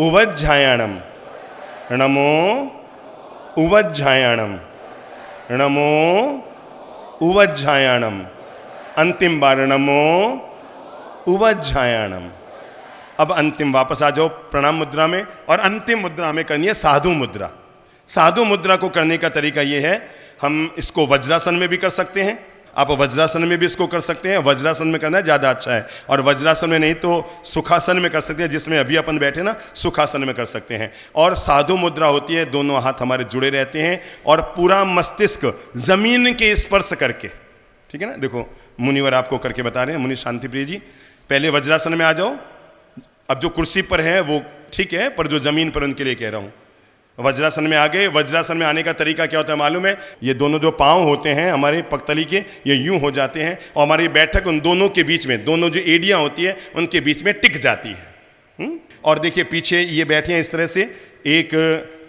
S1: उवज्झायाणम, नमो उवज्झायाणम, नमो उवज्झायाणम। अंतिम बार नमो उवज्झायाणम। अब अंतिम वापस आ जाओ प्रणाम मुद्रा में, और अंतिम मुद्रा हमें करनी है साधु मुद्रा। साधु मुद्रा को करने का तरीका यह है, हम इसको वज्रासन में भी कर सकते हैं, आप वज्रासन में भी इसको कर सकते हैं। वज्रासन में करना ज़्यादा अच्छा है, और वज्रासन में नहीं तो सुखासन में कर सकते हैं, जिसमें अभी अपन बैठे ना, सुखासन में कर सकते हैं। और साधु मुद्रा होती है, दोनों हाथ हमारे जुड़े रहते हैं और पूरा मस्तिष्क जमीन के स्पर्श करके, ठीक है ना। देखो मुनिवर आपको करके बता रहे हैं, मुनि शांतिप्रिय जी। पहले वज्रासन में आ जाओ, अब जो कुर्सी पर है वो ठीक है, पर जो जमीन पर उनके लिए कह रहा हूँ। वज्रासन में आ गए। वज्रासन में आने का तरीका क्या होता है मालूम है? ये दोनों जो पांव होते हैं हमारे पगतली के, ये यूं हो जाते हैं, और हमारी बैठक उन दोनों के बीच में, दोनों जो एड़ियां होती है उनके बीच में टिक जाती है। और देखिए पीछे ये बैठे हैं इस तरह से, एक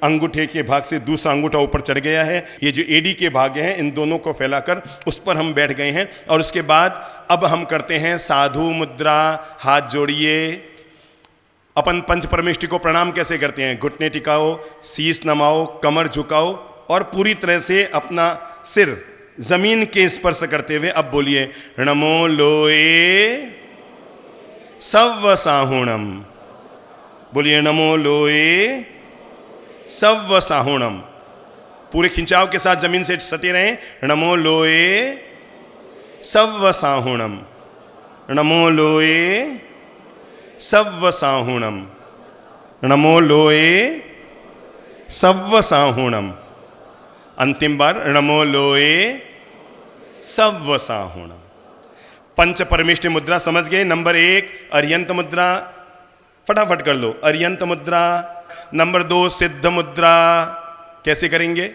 S1: अंगूठे के भाग से दूसरा अंगूठा ऊपर चढ़ गया है। ये जो एडी के भाग हैं इन दोनों को फैलाकर उस पर हम बैठ गए हैं। और उसके बाद अब हम करते हैं साधु मुद्रा। हाथ जोड़िए। अपन पंच परमेष्टि को प्रणाम कैसे करते हैं? घुटने टिकाओ, शीश नमाओ, कमर झुकाओ और पूरी तरह से अपना सिर जमीन के स्पर्श करते हुए अब बोलिए नमो लोए सव्व साहुणम। बोलिए नमो लोए सव्व साहुणम। पूरे खिंचाव के साथ जमीन से सटे रहें। नमो लोए सव्व साहुणम, नमो लोए सव्व साहुणम, नमो लोए सव्व साहुणम। अंतिम बार नमो लोए सव्व साहुणम। पंच परमेष्टि मुद्रा समझ गए। नंबर 1 अर्यंत मुद्रा, फटाफट कर लो, अर्यंत मुद्रा। नंबर 2 सिद्ध मुद्रा। कैसे करेंगे?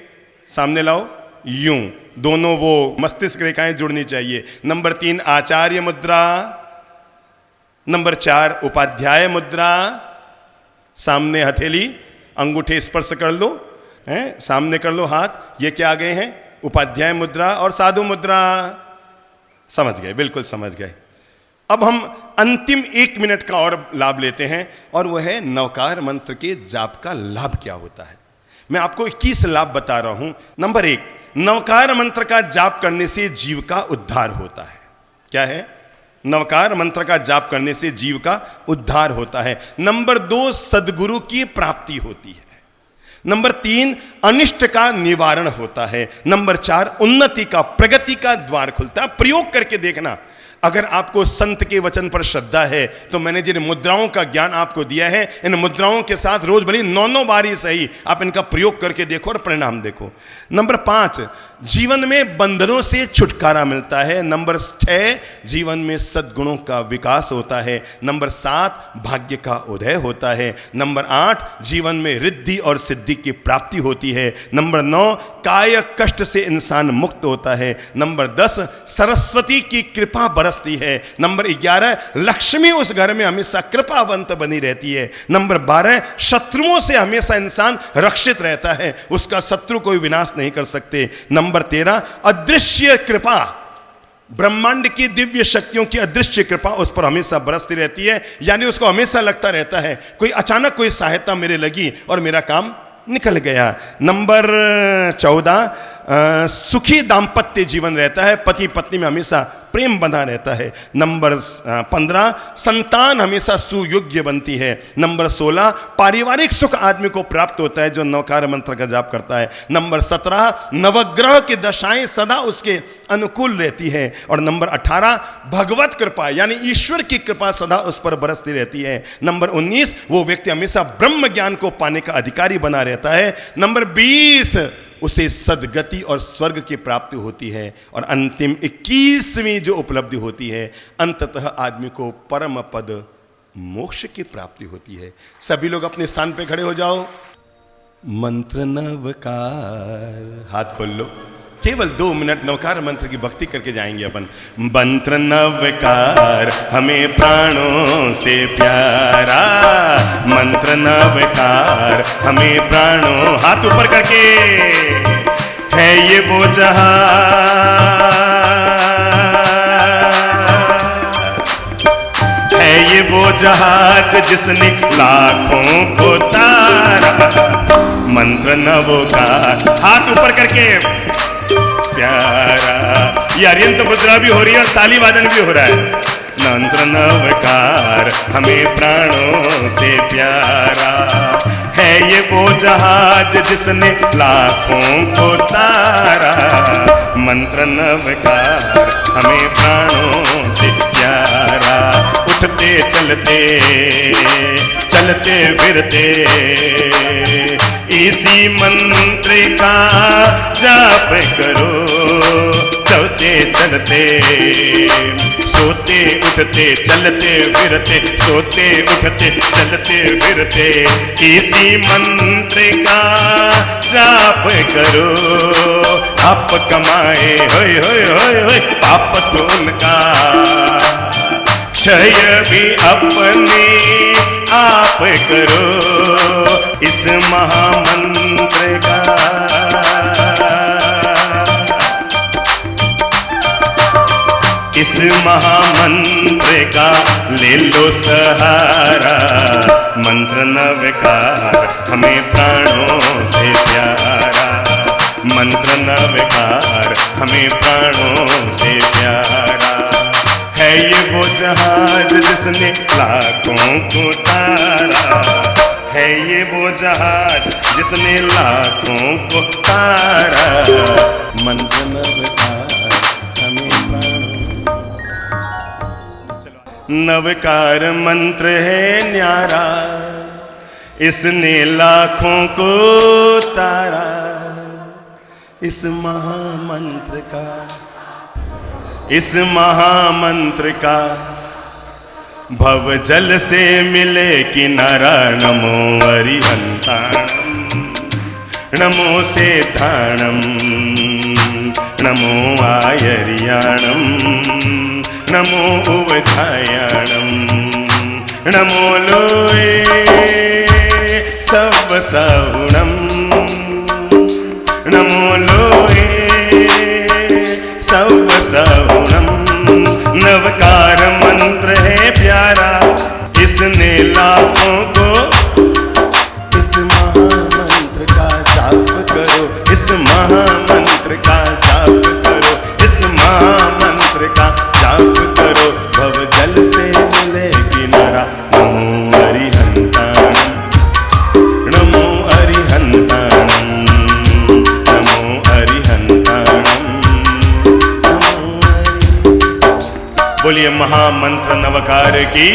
S1: सामने लाओ, यूं, दोनों वो मस्तिष्क रेखाएं जुड़नी चाहिए। नंबर 3 आचार्य मुद्रा। नंबर 4 उपाध्याय मुद्रा। सामने हथेली, अंगूठे स्पर्श कर लो, हैं, सामने कर लो हाथ। ये क्या आ गए हैं? उपाध्याय मुद्रा और साधु मुद्रा। समझ गए? बिल्कुल समझ गए। अब हम अंतिम 1 मिनट का और लाभ लेते हैं, और वह है नवकार मंत्र के जाप का लाभ क्या होता है। मैं आपको 21 लाभ बता रहा हूं। नंबर 1, नवकार मंत्र का जाप करने से जीव का उद्धार होता है। क्या है? नवकार मंत्र का जाप करने से जीव का उद्धार होता है। नंबर 2 सद्गुरु की प्राप्ति होती है। नंबर 3 अनिष्ट का निवारण होता है। नंबर 4 उन्नति का, प्रगति का द्वार खुलता है। प्रयोग करके देखना। अगर आपको संत के वचन पर श्रद्धा है तो मैंने जिन मुद्राओं का ज्ञान आपको दिया है, इन मुद्राओं के साथ रोज भली 9 बार ही सही आप इनका प्रयोग करके देखो और परिणाम देखो। नंबर 5 जीवन में बंधनों से छुटकारा मिलता है। नंबर 6 जीवन में सद्गुणों का विकास होता है। नंबर 7 भाग्य का उदय होता है। नंबर 8 जीवन में रिद्धि और सिद्धि की प्राप्ति होती है। नंबर 9 काय कष्ट से इंसान मुक्त होता है। नंबर 10 सरस्वती की कृपा बरसती है। नंबर 11 लक्ष्मी उस घर में हमेशा कृपावंत बनी रहती है। नंबर 12 शत्रुओं से हमेशा इंसान रक्षित रहता है, उसका शत्रु कोई विनाश नहीं कर सकते। नंबर 13 अदृश्य कृपा, ब्रह्मांड की दिव्य शक्तियों की अदृश्य कृपा उस पर हमेशा बरसती रहती है, यानी उसको हमेशा लगता रहता है कोई अचानक कोई सहायता मेरे लगी और मेरा काम निकल गया। नंबर 14 सुखी दाम्पत्य जीवन रहता है, पति पत्नी में हमेशा प्रेम बना रहता है। नंबर 15 संतान हमेशा सुयोग्य बनती है। नंबर 16 पारिवारिक सुख आदमी को प्राप्त होता है जो नवकार मंत्र का जाप करता है। नंबर 17 नवग्रह की दशाएं सदा उसके अनुकूल रहती है। और नंबर 18 भगवत कृपा, यानी ईश्वर की कृपा सदा उस पर बरसती रहती है। नंबर 19 वो व्यक्ति हमेशा ब्रह्म ज्ञान को पाने का अधिकारी बना रहता है। नंबर 20 उसे सदगति और स्वर्ग की प्राप्ति होती है। और अंतिम 21वीं जो उपलब्धि होती है, अंततः आदमी को परम पद मोक्ष की प्राप्ति होती है। सभी लोग अपने स्थान पे खड़े हो जाओ। मंत्र नवकार, हाथ खोल लो। केवल 2 मिनट नवकार मंत्र की भक्ति करके जाएंगे अपन। मंत्र नवकार हमें प्राणों से प्यारा, मंत्र नवकार हमें प्राणों, हाथ ऊपर करके है ये वो जहाज, है ये वो जहाज जिसने लाखों को तारा। मंत्र नवों का हाथ ऊपर करके प्यारा, ये अरियंत मुद्रा भी हो रही है और ताली वादन भी हो रहा है। मंत्र नवकार हमें प्राणों से प्यारा, है ये वो जहाज जिसने लाखों को तारा। मंत्र नवकार हमें प्राणों से प्यारा, उठते चलते चलते फिरते इसी मंत्र का जाप करो। चलते चलते सोते उठते चलते फिरते, सोते उठते चलते फिरते इसी मंत्र का जाप करो। आप कमाए होय होय होय होय आप तो उनका क्षय भी अपने आप करो। इस महामंत्र का, इस महामंत्र का ले लो सहारा। मंत्र नवकार हमें प्राणों से प्यारा, मंत्र नवकार हमें प्राणों से प्यारा। है ये वो जहाज जिसने लाखों को तारा, है ये वो जहाज जिसने लाखों को तारा। मंत्र नवकार हमें प्राणों। नवकार मंत्र है न्यारा, इसने लाखों को तारा। इस महामंत्र का, इस महामंत्र का भव जल से मिले किनारा। नमो अरिहंताणम, नमो सेताणम, नमो आयर्याणम, नमो उवधायाणम, नमो लोए सवसाहुणम, नमो लोए सवसाहुणम। नवकार मंत्र है प्यारा, इसने लाखों को। इस महामंत्र का जाप करो, इस महामंत्र का जाप करो, इस महामंत्र का जाप करो। भव जल से मिले किनारा। नमो अरिहंताणम, नमो अरिहंताणम, नमो अरिहंताणम, नमो। बोलिए महामंत्र नवकार की।